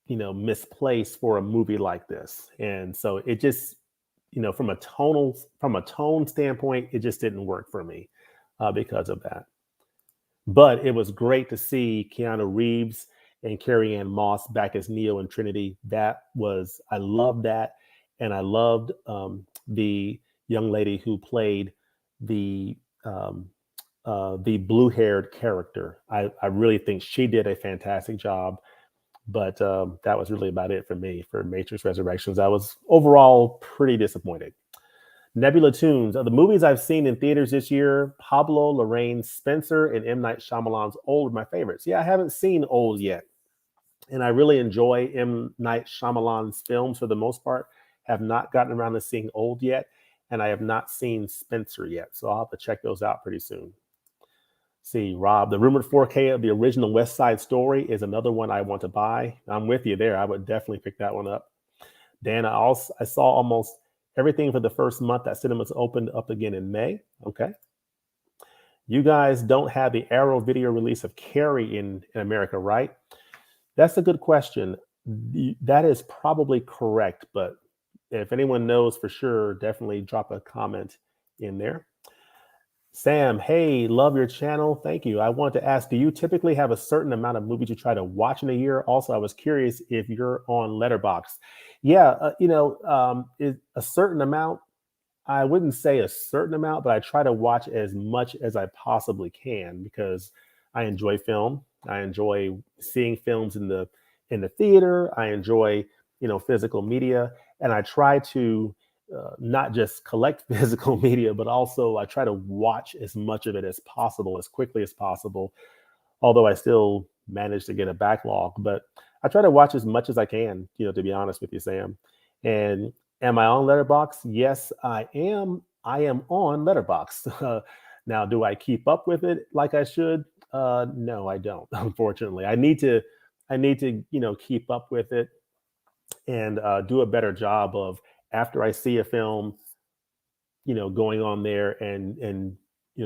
misplaced for a movie like this. And so it just, from a tone standpoint, it just didn't work for me because of that. But it was great to see Keanu Reeves and Carrie-Anne Moss back as Neo and Trinity. I loved that. And I loved the young lady who played the blue-haired character. I really think she did a fantastic job. But that was really about it for me for Matrix Resurrections. I was overall pretty disappointed. Nebula Tunes. The movies I've seen in theaters this year, Pablo Larraín Spencer and M. Night Shyamalan's Old are my favorites. Yeah, I haven't seen Old yet. And I really enjoy M. Night Shyamalan's films for the most part. Have not gotten around to seeing Old yet. And I have not seen Spencer yet. So I'll have to check those out pretty soon. See, Rob, the rumored 4K of the original West Side Story is another one I want to buy. I'm with you there. I would definitely pick that one up. Dan, I saw almost everything for the first month that cinemas opened up again in May. Okay. You guys don't have the Arrow video release of Carrie in America, right? That's a good question. That is probably correct, but if anyone knows for sure, definitely drop a comment in there. Sam, hey, love your channel. Thank you. I want to ask, do you typically have a certain amount of movies you try to watch in a year? Also, I was curious if you're on Letterboxd. Yeah, is a certain amount. I wouldn't say a certain amount, but I try to watch as much as I possibly can because I enjoy film. I enjoy seeing films in the theater. I enjoy, physical media, and I try to not just collect physical media, but also I try to watch as much of it as possible, as quickly as possible. Although I still manage to get a backlog, but I try to watch as much as I can, to be honest with you, Sam. And am I on Letterboxd? Yes, I am. I am on Letterboxd. Now, do I keep up with it like I should? No, I don't. Unfortunately, I need to, keep up with it and do a better job of after I see a film, going on there and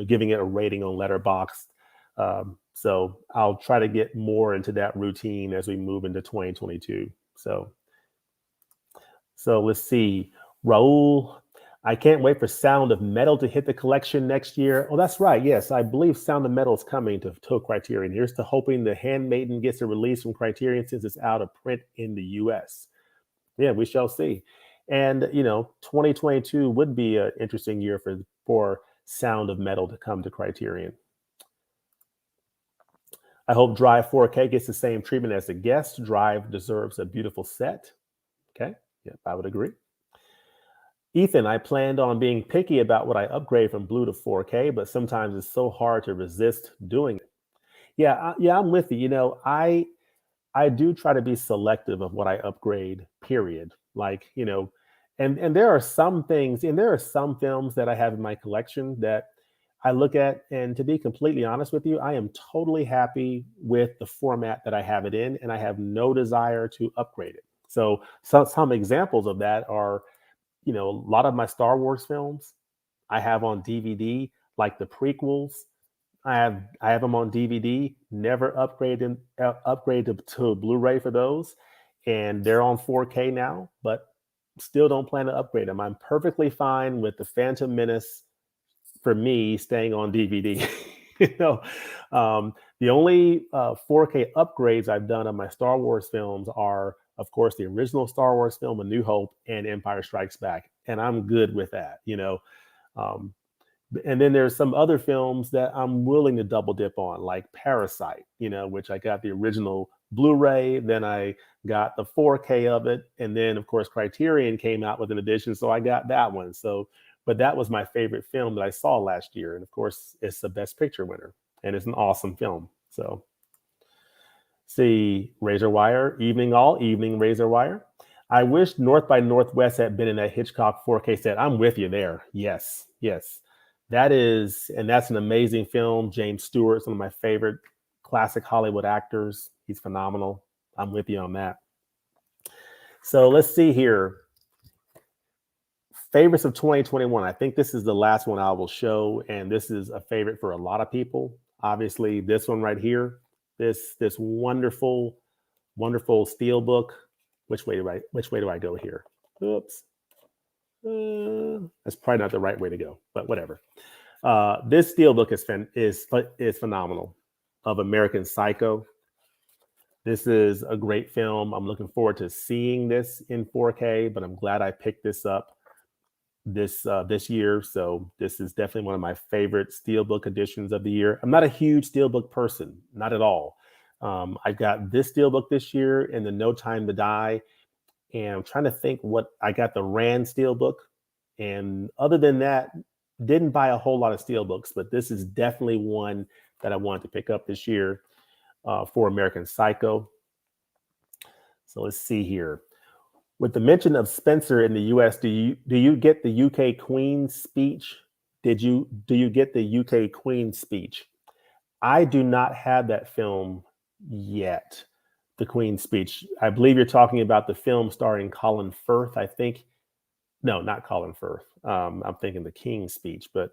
giving it a rating on Letterboxd. So I'll try to get more into that routine as we move into 2022. So let's see. Raul, I can't wait for Sound of Metal to hit the collection next year. Oh, that's right. Yes, I believe Sound of Metal is coming to Criterion. Here's to hoping The Handmaiden gets a release from Criterion since it's out of print in the US. Yeah, we shall see. And 2022 would be an interesting year for Sound of Metal to come to Criterion. I hope Drive 4K gets the same treatment as The Guest. Drive deserves a beautiful set. Okay, yeah, I would agree. Ethan, I planned on being picky about what I upgrade from blue to 4K, but sometimes it's so hard to resist doing it. Yeah, yeah, I'm with you. I do try to be selective of what I upgrade, period. Like, and there are some things, and there are some films that I have in my collection that I look at, and to be completely honest with you, I am totally happy with the format that I have it in, and I have no desire to upgrade it. So some examples of that are, a lot of my Star Wars films I have on DVD, like the prequels. I have them on DVD. Never upgraded to Blu-ray for those, and they're on 4K now. But still don't plan to upgrade them. I'm perfectly fine with the Phantom Menace for me staying on DVD. you know, the only 4K upgrades I've done on my Star Wars films are, of course, the original Star Wars film, A New Hope, and Empire Strikes Back, and I'm good with that. Um, and then there's some other films that I'm willing to double dip on, like Parasite, which I got the original Blu-ray, then I got the 4K of it, and then of course Criterion came out with an edition, so I got that one. So, but that was my favorite film that I saw last year, and of course it's the Best Picture winner, and it's an awesome film. So, see, Razor Wire, all evening Razor Wire. I wish North by Northwest had been in that Hitchcock 4K set. I'm with you there. Yes, yes. That's an amazing film. James Stewart's one of my favorite classic Hollywood actors. He's phenomenal. I'm with you on that. So let's see here. Favorites of 2021. I think this is the last one I will show, and this is a favorite for a lot of people. Obviously, this one right here, this wonderful, wonderful steelbook. Which way do I go here? Oops. That's probably not the right way to go, but whatever. This steelbook is phenomenal, of American Psycho. This is a great film. I'm looking forward to seeing this in 4K, but I'm glad I picked this up this year. So this is definitely one of my favorite steelbook editions of the year. I'm not a huge steelbook person, not at all. I got this steelbook this year and the No Time to Die. And I'm trying to think what I got the Rand Steelbook, And other than that, didn't buy a whole lot of steelbooks, but this is definitely one that I wanted to pick up this year for American Psycho. So let's see here. With the mention of Spencer in the U.S., do you get the U.K. Queen's speech? Do you get the U.K. Queen's speech? I do not have that film yet. The Queen's speech. I believe you're talking about the film starring Colin Firth. I think no, not Colin Firth. I'm thinking the King's speech, but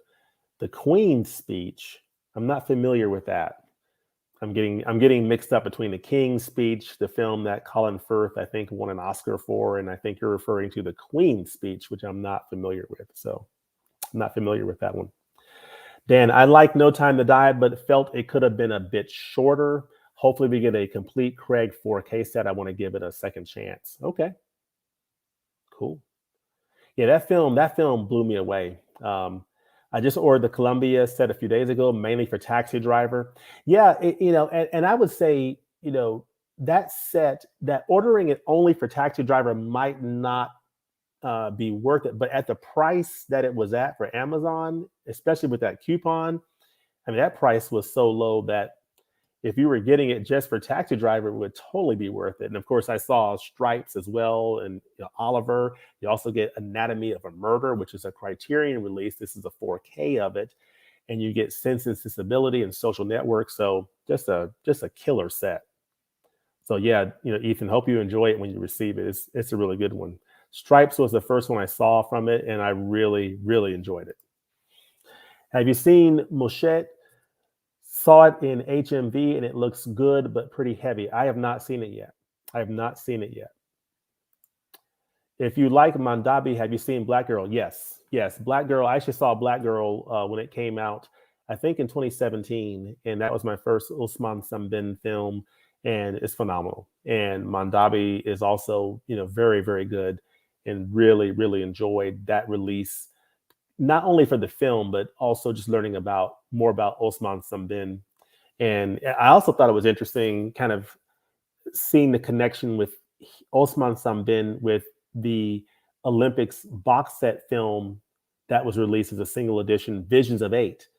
the Queen's speech. I'm not familiar with that. I'm getting mixed up between the King's speech, the film that Colin Firth, I think, won an Oscar for, and I think you're referring to the Queen's speech, which I'm not familiar with. So I'm not familiar with that one. Dan, I like No Time to Die, but felt it could have been a bit shorter. Hopefully we get a complete Craig 4K set. I want to give it a second chance. Okay, cool. Yeah, that film blew me away. I just ordered the Columbia set a few days ago, mainly for Taxi Driver. Yeah, and I would say, that set, that ordering it only for Taxi Driver might not be worth it, but at the price that it was at for Amazon, especially with that coupon, I mean, that price was so low that if you were getting it just for Taxi Driver, it would totally be worth it. And of course, I saw Stripes as well, and Oliver. You also get Anatomy of a Murder, which is a Criterion release. This is a 4K of it, and you get Sense and Sensibility and Social Network. So just a killer set. So yeah, Ethan, hope you enjoy it when you receive it. It's a really good one. Stripes was the first one I saw from it, and I really, really enjoyed it. Have you seen Moshet? Saw it in HMV and it looks good, but pretty heavy. I have not seen it yet. If you like Mandabi, have you seen Black Girl? Yes. Black Girl. I actually saw Black Girl when it came out, I think in 2017. And that was my first Usman Sambin film. And it's phenomenal. And Mandabi is also, very, very good, and really, really enjoyed that release. Not only for the film, but also just learning more about Osman Sambin. And I also thought it was interesting kind of seeing the connection with Osman Sambin with the Olympics box set film that was released as a single edition, Visions of Eight,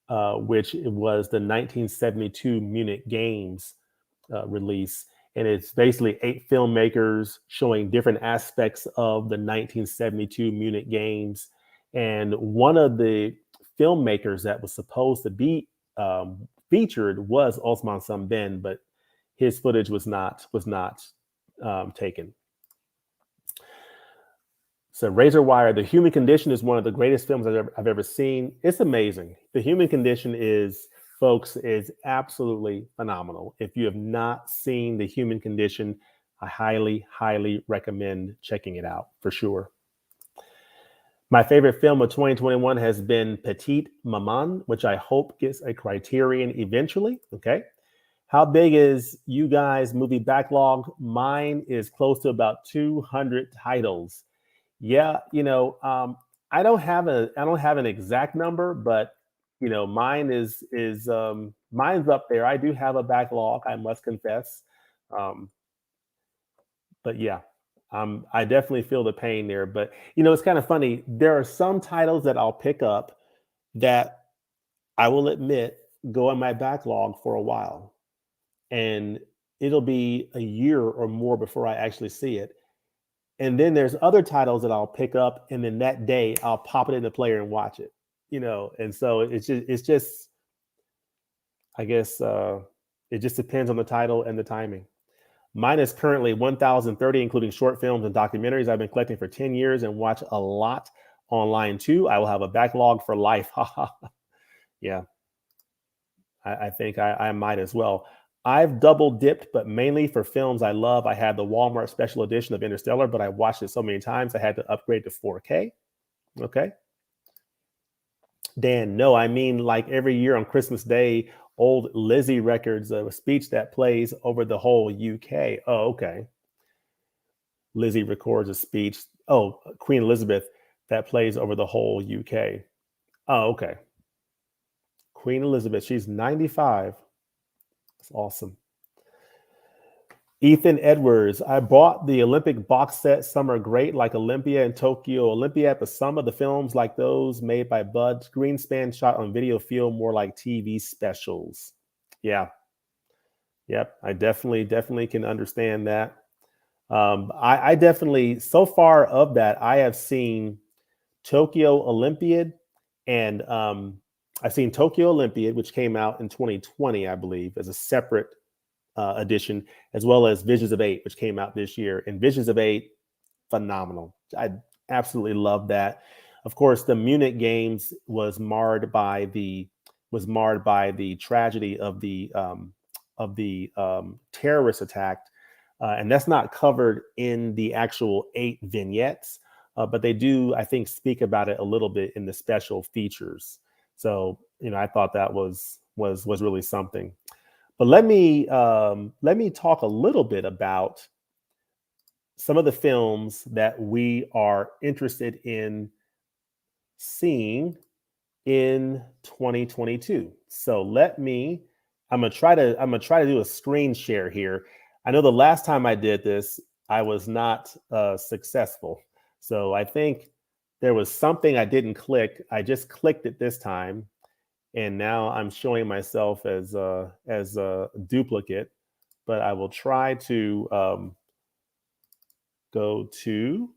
which was the 1972 Munich Games release. And it's basically 8 filmmakers showing different aspects of the 1972 Munich Games. And one of the filmmakers that was supposed to be featured was Osman Sambin, but his footage was not taken. So Razor Wire, The Human Condition is one of the greatest films I've ever seen. It's amazing. The Human Condition is absolutely phenomenal. If you have not seen The Human Condition, I highly, highly recommend checking it out for sure. My favorite film of 2021 has been Petite Maman, which I hope gets a Criterion eventually. Okay. How big is you guys' movie backlog? Mine is close to about 200 titles. Yeah, I don't have an exact number, but mine's up there. I do have a backlog, I must confess. But yeah, I definitely feel the pain there. But it's kind of funny. There are some titles that I'll pick up that I will admit go in my backlog for a while, and it'll be a year or more before I actually see it. And then there's other titles that I'll pick up, and then that day I'll pop it in the player and watch it. And so it's just I guess it just depends on the title and the timing. Mine is currently 1,030, including short films and documentaries I've been collecting for 10 years and watch a lot online too. I will have a backlog for life. Yeah, I think I might as well. I've double dipped, but mainly for films I love. I had the Walmart special edition of Interstellar, but I watched it so many times I had to upgrade to 4K. Okay. Dan, no, I mean like every year on Christmas Day, old Lizzie records of a speech that plays over the whole UK. Oh, okay. Lizzie records a speech. Oh, Queen Elizabeth that plays over the whole UK. Oh, okay. Queen Elizabeth, she's 95. That's awesome. Ethan Edwards, I bought the Olympic box set. Some are great, like Olympia and Tokyo Olympiad, but some of the films, like those made by Bud Greenspan, shot on video, feel more like TV specials. Yeah, yep, I definitely can understand that. I definitely, so far of that, I have seen Tokyo Olympiad, and I've seen Tokyo Olympiad, which came out in 2020, I believe, as a separate edition, as well as Visions of Eight, which came out this year. And Visions of Eight, phenomenal. I absolutely love that. Of course, the Munich Games was marred by the tragedy of the terrorist attack, and that's not covered in the actual 8 vignettes, but they do, I think, speak about it a little bit in the special features. So, I thought that was really something. But let me talk a little bit about some of the films that we are interested in seeing in 2022. So I'm gonna try to do a screen share here. I know the last time I did this, I was not successful. So I think there was something I didn't click. I just clicked it this time, and now I'm showing myself as a duplicate. But I will try to go to,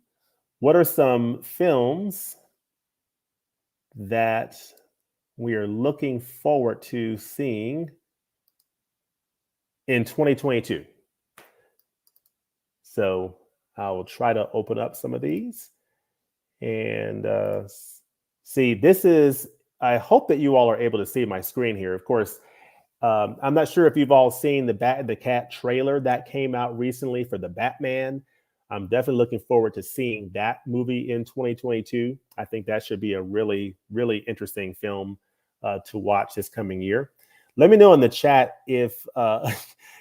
what are some films that we are looking forward to seeing in 2022. So I will try to open up some of these and see. This is, I hope that you all are able to see my screen here. Of course, I'm not sure if you've all seen the Bat and the Cat trailer that came out recently for the Batman. I'm definitely looking forward to seeing that movie in 2022. I think that should be a really, really interesting film to watch this coming year. Let me know in the chat if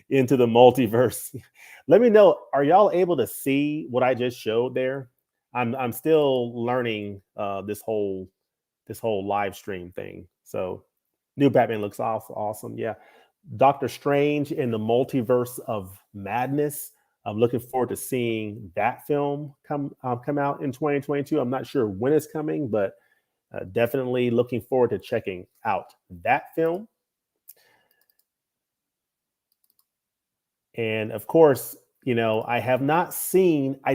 Into the Multiverse. Let me know, are y'all able to see what I just showed there? I'm still learning this whole live stream thing. So new Batman looks awesome. Yeah. Doctor Strange in the Multiverse of Madness. I'm looking forward to seeing that film come out in 2022. I'm not sure when it's coming, but definitely looking forward to checking out that film. And of course, I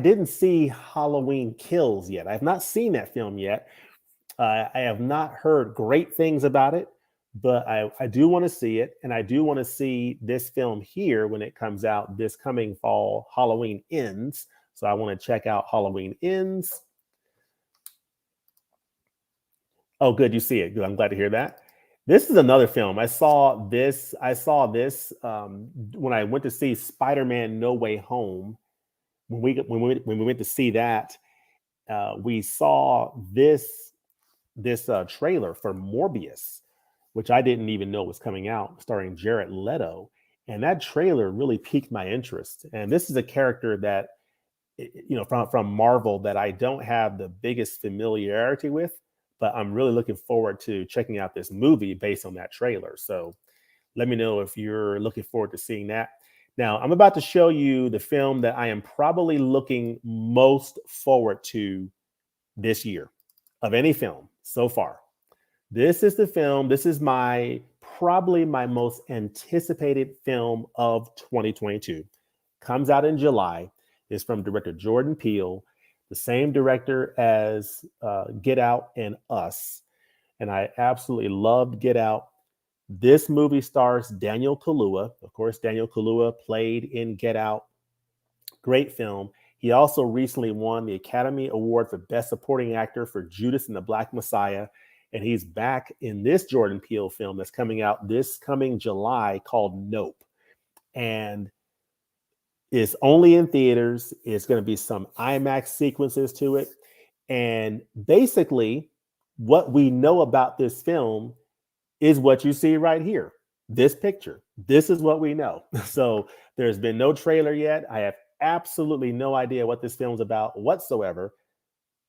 didn't see Halloween Kills yet. I have not seen that film yet. I have not heard great things about it, but I do want to see it. And I do want to see this film here when it comes out this coming fall, Halloween Ends. So I want to check out Halloween Ends. Oh, good. You see it. Good. I'm glad to hear that. This is another film. I saw this when I went to see Spider-Man No Way Home. When we went to see that, we saw this trailer for Morbius, which I didn't even know was coming out, starring Jared Leto. And that trailer really piqued my interest. And this is a character that, from Marvel, that I don't have the biggest familiarity with, but I'm really looking forward to checking out this movie based on that trailer. So let me know if you're looking forward to seeing that. Now, I'm about to show you the film that I am probably looking most forward to this year of any film so far. This is the film. This is probably my most anticipated film of 2022. Comes out in July. It's from director Jordan Peele, the same director as Get Out and Us. And I absolutely loved Get Out. This movie stars Daniel Kaluuya. Of course, Daniel Kaluuya played in Get Out. Great film. He also recently won the Academy Award for Best Supporting Actor for Judas and the Black Messiah. And he's back in this Jordan Peele film that's coming out this coming July called Nope. And it's only in theaters. It's going to be some IMAX sequences to it. And basically, what we know about this film is what you see right here. This picture. This is what we know. So there's been no trailer yet. I have absolutely no idea what this film's about whatsoever.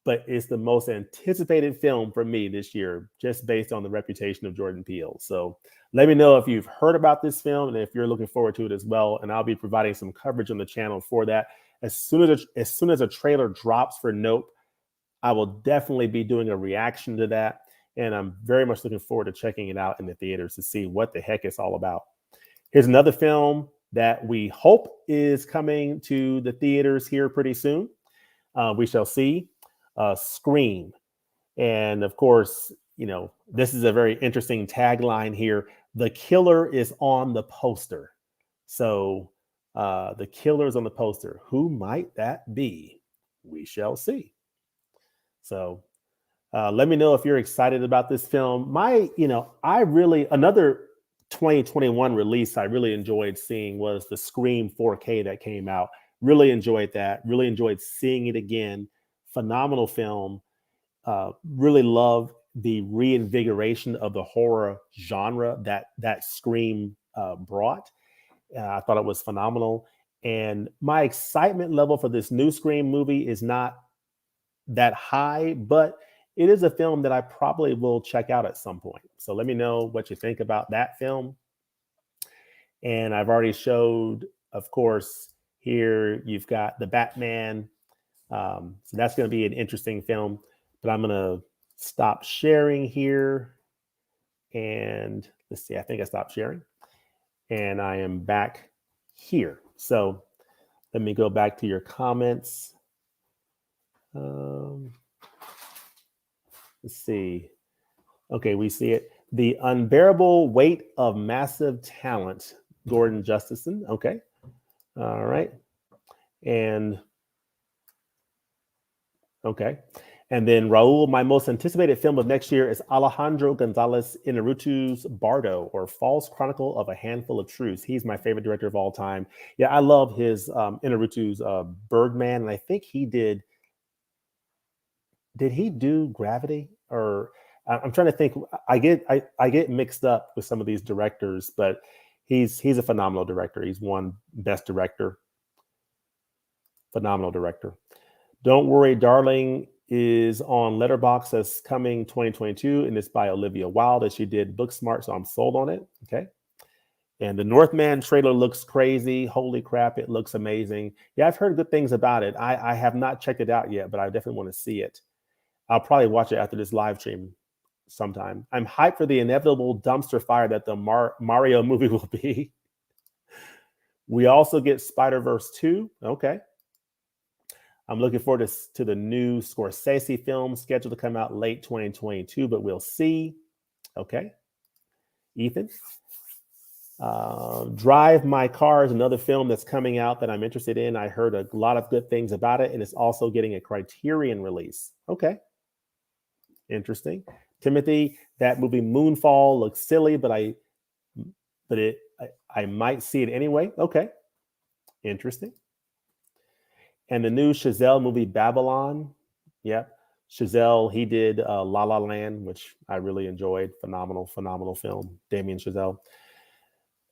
but it's the most anticipated film for me this year, just based on the reputation of Jordan Peele. So let me know if you've heard about this film and if you're looking forward to it as well. And I'll be providing some coverage on the channel for that. As soon as a trailer drops for Nope, I will definitely be doing a reaction to that. And I'm very much looking forward to checking it out in the theaters to see what the heck it's all about. Here's another film that we hope is coming to the theaters here pretty soon. We shall see. Scream. And of course, this is a very interesting tagline here. The killer is on the poster. So the killer is on the poster. Who might that be? We shall see. So let me know if you're excited about this film. Another 2021 release I really enjoyed seeing was the Scream 4K that came out. Really enjoyed that. Really enjoyed seeing it again. Phenomenal film. Really love the reinvigoration of the horror genre that Scream brought. I thought it was phenomenal. And my excitement level for this new Scream movie is not that high, but it is a film that I probably will check out at some point. So let me know what you think about that film. And I've already showed, of course, here you've got the Batman. So that's going to be an interesting film. But I'm going to stop sharing here. And let's see, I think I stopped sharing. And I am back here. So let me go back to your comments. Let's see. Okay, we see it. The Unbearable Weight of Massive Talent, Gordon Justison. Okay. All right. And okay. And then Raul, my most anticipated film of next year is Alejandro Gonzalez Inarritu's Bardo, or False Chronicle of a Handful of Truths. He's my favorite director of all time. Yeah, I love his Inarritu's Birdman, and I think he did he do Gravity? Or I'm trying to think. I get mixed up with some of these directors, but he's a phenomenal director. He's won Best Director. Phenomenal director. Don't Worry, Darling is on Letterboxd as coming 2022, and it's by Olivia Wilde, as she did Booksmart, so I'm sold on it. Okay. And the Northman trailer looks crazy. Holy crap, it looks amazing. Yeah, I've heard good things about it. I have not checked it out yet, but I definitely want to see it. I'll probably watch it after this live stream sometime. I'm hyped for the inevitable dumpster fire that the Mario movie will be. We also get Spider-Verse 2. Okay. I'm looking forward to the new Scorsese film scheduled to come out late 2022, but we'll see. Okay. Ethan. Drive My Car is another film that's coming out that I'm interested in. I heard a lot of good things about it, and it's also getting a Criterion release. Okay. Interesting. Timothy, that movie Moonfall looks silly, but I might see it anyway. Okay. Interesting. And the new Chazelle movie Babylon. Yep. Chazelle, he did La La Land, which I really enjoyed. Phenomenal film. Damien Chazelle.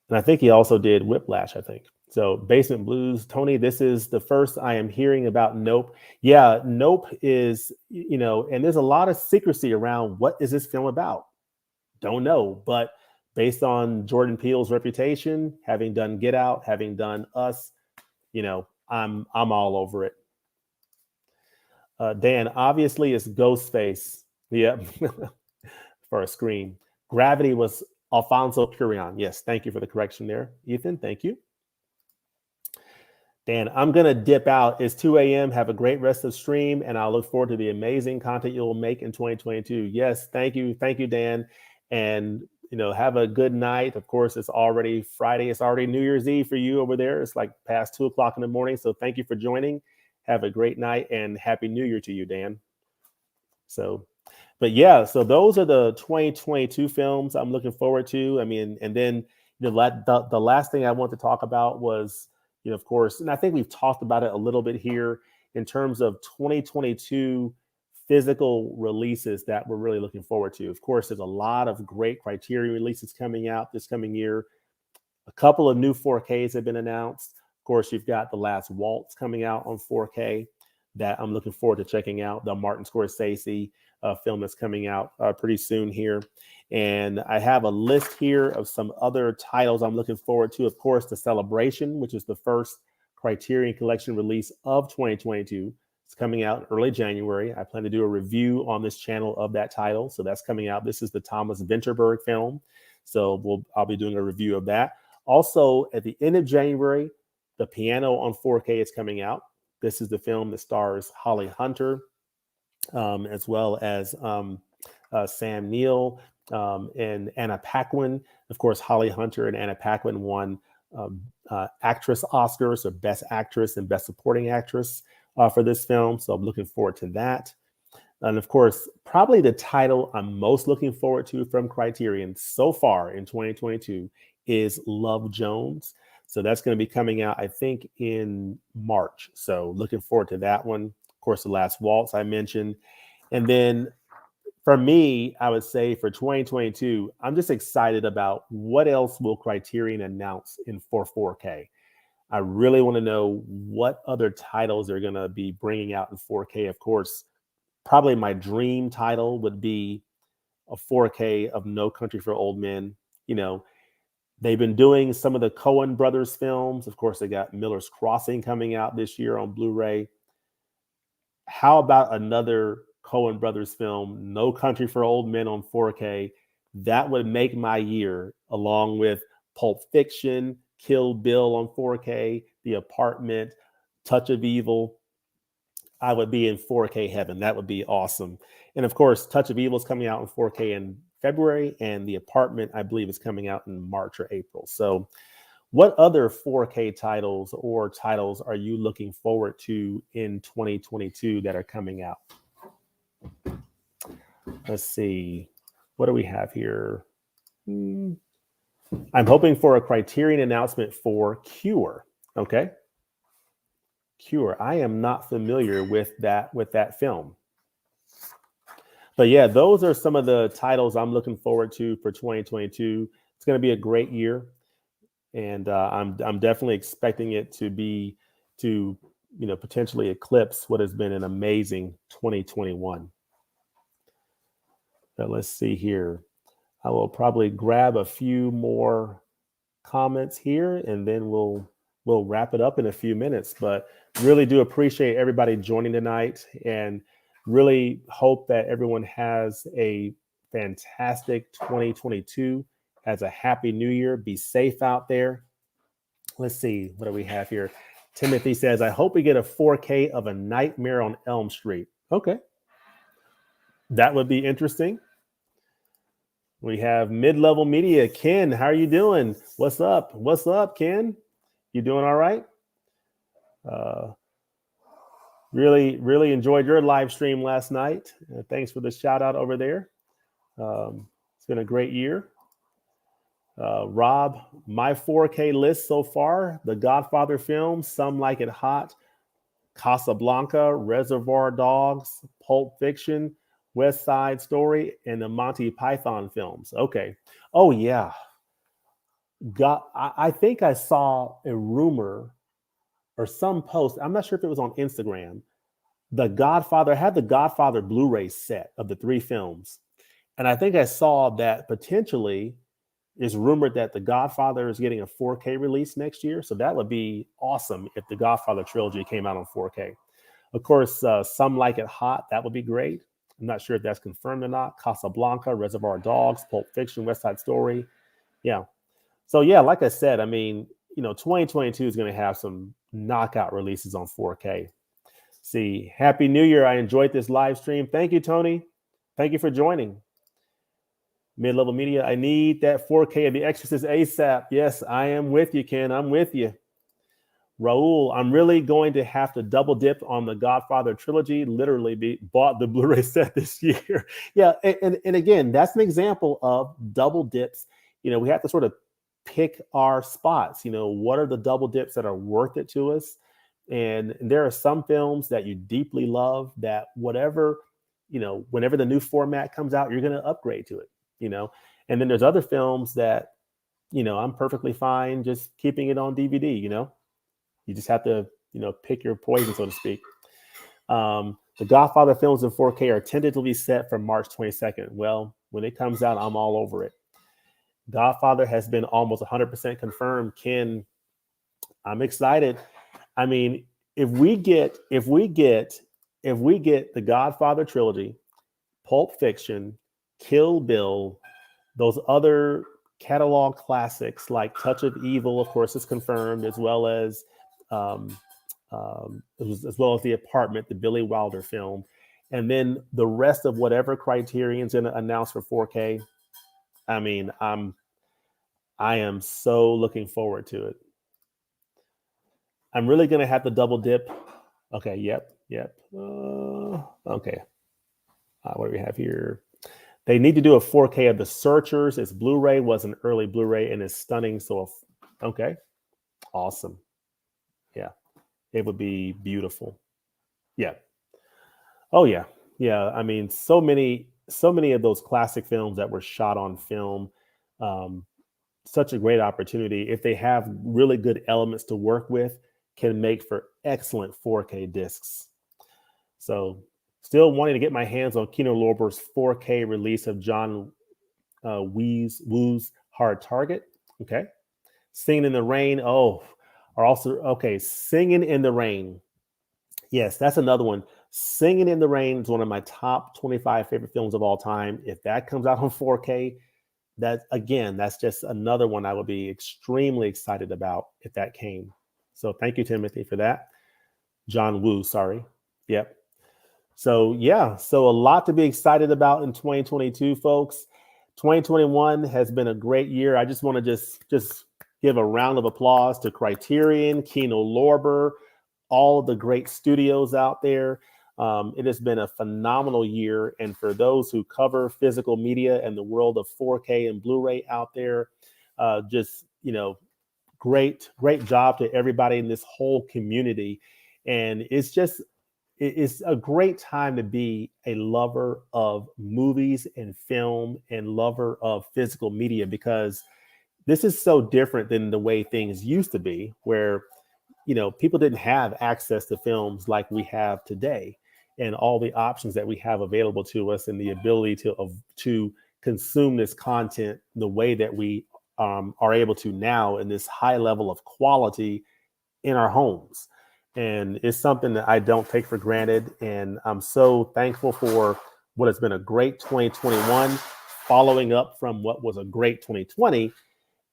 And I think he also did Whiplash, I think. So Basement Blues. Tony, this is the first I am hearing about Nope. Yeah, Nope is, and there's a lot of secrecy around what is this film about? Don't know. But based on Jordan Peele's reputation, having done Get Out, having done Us, I'm all over it. Dan, obviously it's Ghostface. Yep. For a Scream. Gravity was Alfonso Cuarón. Yes, thank you for the correction there, Ethan. Thank you. Dan, I'm going to dip out. It's 2 a.m. Have a great rest of stream, and I'll look forward to the amazing content you'll make in 2022. Yes, thank you. Thank you, Dan. And, have a good night. Of course, it's already Friday. It's already New Year's Eve for you over there. It's like past 2 o'clock in the morning. So thank you for joining. Have a great night, and Happy New Year to you, Dan. But yeah, so those are the 2022 films I'm looking forward to. I mean, and then the last thing I want to talk about was, of course, and I think we've talked about it a little bit here in terms of 2022 physical releases that we're really looking forward to. Of course, there's a lot of great Criterion releases coming out this coming year. A couple of new 4Ks have been announced. Of course, you've got The Last Waltz coming out on 4K. that I'm looking forward to checking out. The Martin Scorsese film that's coming out pretty soon here. And I have a list here of some other titles I'm looking forward to. Of course, The Celebration, which is the first Criterion Collection release of 2022. It's coming out in early January. I plan to do a review on this channel of that title. So that's coming out. This is the Thomas Vinterberg film. So I'll be doing a review of that. Also, at the end of January, The Piano on 4K is coming out. This is the film that stars Holly Hunter, as well as Sam Neill and Anna Paquin. Of course, Holly Hunter and Anna Paquin won actress Oscars, so Best Actress and Best Supporting Actress for this film. So I'm looking forward to that. And of course, probably the title I'm most looking forward to from Criterion so far in 2022 is Love Jones. So that's going to be coming out, I think, in March. So looking forward to that one. Of course, The Last Waltz I mentioned. And then for me, I would say for 2022, I'm just excited about what else will Criterion announce for 4K. I really want to know what other titles they're going to be bringing out in 4K. Of course, probably my dream title would be a 4K of No Country for Old Men. You know, they've been doing some of the Coen brothers films. Of course, they got Miller's Crossing coming out this year on Blu-ray. How about another Coen brothers film, No Country for Old Men on 4K? That would make my year, along with Pulp Fiction, Kill Bill on 4K, The Apartment, Touch of Evil. I would be in 4K heaven. That would be awesome. And of course, Touch of Evil is coming out in 4K in February, and The Apartment, I believe, is coming out in March or April. So what other 4K titles or titles are you looking forward to in 2022 that are coming out? Let's see. What do we have here? I'm hoping for a Criterion announcement for Cure. Okay. Cure. I am not familiar with that film. But yeah, those are some of the titles I'm looking forward to for 2022. It's going to be a great year, and I'm definitely expecting it to potentially eclipse what has been an amazing 2021. But let's see here. I will probably grab a few more comments here, and then we'll wrap it up in a few minutes. But really do appreciate everybody joining tonight, and really hope that everyone has a fantastic 2022, has a happy new year. Be safe out there. Let's see, what do we have here? Timothy says, I hope we get a 4K of A Nightmare on Elm Street. Okay. That would be interesting. We have Mid-Level Media. Ken, how are you doing? What's up? What's up, Ken? You doing all right? Really enjoyed your live stream last night. Thanks for the shout out over there. It's been a great year. Rob, my 4K list so far: The Godfather Films, Some Like It Hot, Casablanca, Reservoir Dogs, Pulp Fiction, West Side Story, and the Monty Python films. Okay. Oh yeah. I think I saw a rumor or some post. I'm not sure if it was on Instagram. The Godfather, I had the Godfather Blu-ray set of the 3 films. And I think I saw that potentially is rumored that the Godfather is getting a 4K release next year. So that would be awesome if the Godfather trilogy came out on 4K. Of course, Some Like It Hot, that would be great. I'm not sure if that's confirmed or not. Casablanca, Reservoir Dogs, Pulp Fiction, West Side Story. Yeah. So yeah, like I said, I mean, 2022 is going to have some knockout releases on 4K. See, Happy New Year. I enjoyed this live stream. Thank you, Tony. Thank you for joining. Mid-Level Media, I need that 4K of The Exorcist ASAP. Yes, I am with you, Ken. I'm with you. Raul, I'm really going to have to double dip on the Godfather trilogy. Literally bought the Blu-ray set this year. Yeah, and again, that's an example of double dips. We have to sort of pick our spots. What are the double dips that are worth it to us? And there are some films that you deeply love that whenever the new format comes out, you're going to upgrade to it, And then there's other films that, I'm perfectly fine just keeping it on DVD, You just have to, pick your poison, so to speak. The Godfather films in 4K are tentatively set for March 22nd. Well, when it comes out, I'm all over it. Godfather has been almost 100% confirmed. Ken, I'm excited. I mean, if we get the Godfather trilogy, Pulp Fiction, Kill Bill, those other catalog classics like Touch of Evil, of course, is confirmed, um, as well as The Apartment, the Billy Wilder film, and then the rest of whatever Criterion's going to announce for 4K. I mean, I am so looking forward to it. I'm really going to have to double dip. Okay, yep. Okay, what do we have here? They need to do a 4K of The Searchers. Its Blu-ray was an early Blu-ray and is stunning. So, okay, awesome. Yeah, it would be beautiful. Yeah. Oh yeah, yeah. I mean, so many of those classic films that were shot on film. Um, Such a great opportunity if they have really good elements to work with, can make for excellent 4K discs. So, still wanting to get my hands on Kino Lorber's 4K release of John Woo's Hard Target. Okay. Singing in the Rain. Oh, are also okay. Singing in the Rain. Yes, that's another one. Singing in the Rain is one of my top 25 favorite films of all time. If that comes out on 4K, that's just another one I would be extremely excited about if that came. So thank you, Timothy, for that. John Woo, sorry. Yep. So yeah, so a lot to be excited about in 2022, folks. 2021 has been a great year. I just want to just give a round of applause to Criterion, Kino Lorber, all of the great studios out there. It has been a phenomenal year. And for those who cover physical media and the world of 4K and Blu-ray out there, great job to everybody in this whole community. And it's a great time to be a lover of movies and film and lover of physical media, because this is so different than the way things used to be, where people didn't have access to films like we have today, and all the options that we have available to us, and the ability to consume this content the way that we are able to now, in this high level of quality in our homes. And it's something that I don't take for granted. And I'm so thankful for what has been a great 2021, following up from what was a great 2020.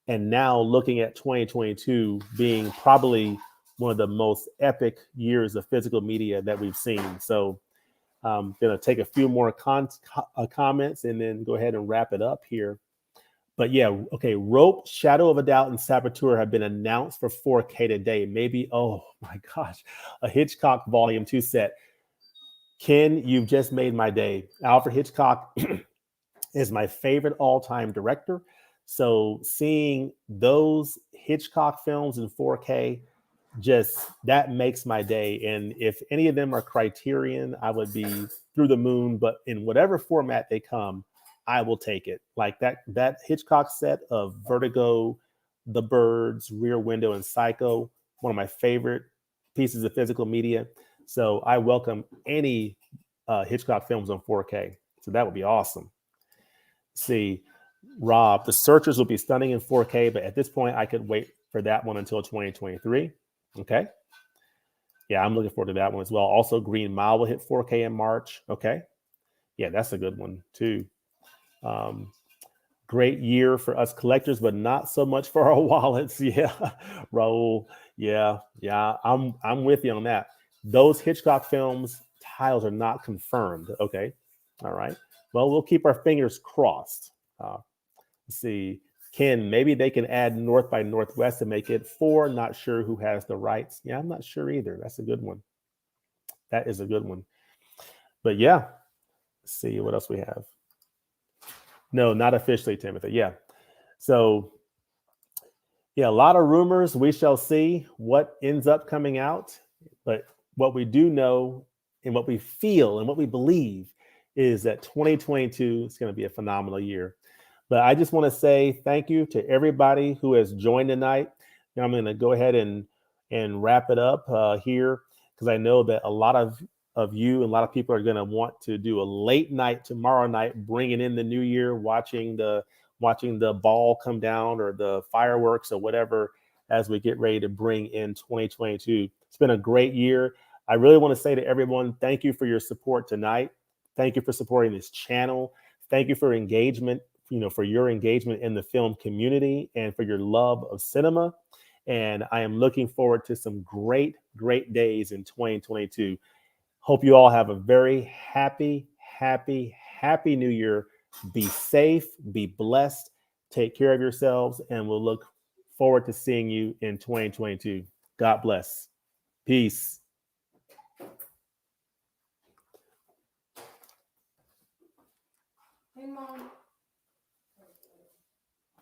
And now looking at 2022 being probably one of the most epic years of physical media that we've seen. So I'm going to take a few more comments and then go ahead and wrap it up here. But yeah, okay, Rope, Shadow of a Doubt, and Saboteur have been announced for 4K today. Maybe, oh my gosh, a Hitchcock Volume 2 set. Ken, you've just made my day. Alfred Hitchcock is my favorite all-time director. So seeing those Hitchcock films in 4K, just that makes my day. And if any of them are Criterion, I would be through the moon. But in whatever format they come, I will take it. Like that Hitchcock set of Vertigo, The Birds, Rear Window, and Psycho, one of my favorite pieces of physical media. So I welcome any Hitchcock films on 4K. So that would be awesome. See, Rob, The Searchers will be stunning in 4K, but at this point, I could wait for that one until 2023. Okay. Yeah, I'm looking forward to that one as well. Also, Green Mile will hit 4K in March. Okay. Yeah, that's a good one too. Great year for us collectors, but not so much for our wallets. Yeah, Raul. Yeah, I'm with you on that. Those Hitchcock films titles are not confirmed. Okay. All right. Well, we'll keep our fingers crossed. Let's see. Ken, maybe they can add North by Northwest to make it 4. Not sure who has the rights. Yeah, I'm not sure either. That's a good one. That is a good one. But yeah, let's see what else we have. No, not officially, Timothy. Yeah. So yeah, a lot of rumors. We shall see what ends up coming out. But what we do know and what we feel and what we believe is that 2022 is going to be a phenomenal year. But I just want to say thank you to everybody who has joined tonight. I'm going to go ahead and wrap it up here, because I know that a lot of of you. And a lot of people are going to want to do a late night tomorrow night, bringing in the new year, watching the ball come down or the fireworks or whatever as we get ready to bring in 2022. It's been a great year. I really want to say to everyone, thank you for your support tonight. Thank you for supporting this channel. Thank you for engagement, for your engagement in the film community and for your love of cinema. And I am looking forward to some great, great days in 2022. Hope you all have a very happy, happy, happy new year. Be safe, be blessed, take care of yourselves, and we'll look forward to seeing you in 2022. God bless. Peace. Hey, Mom.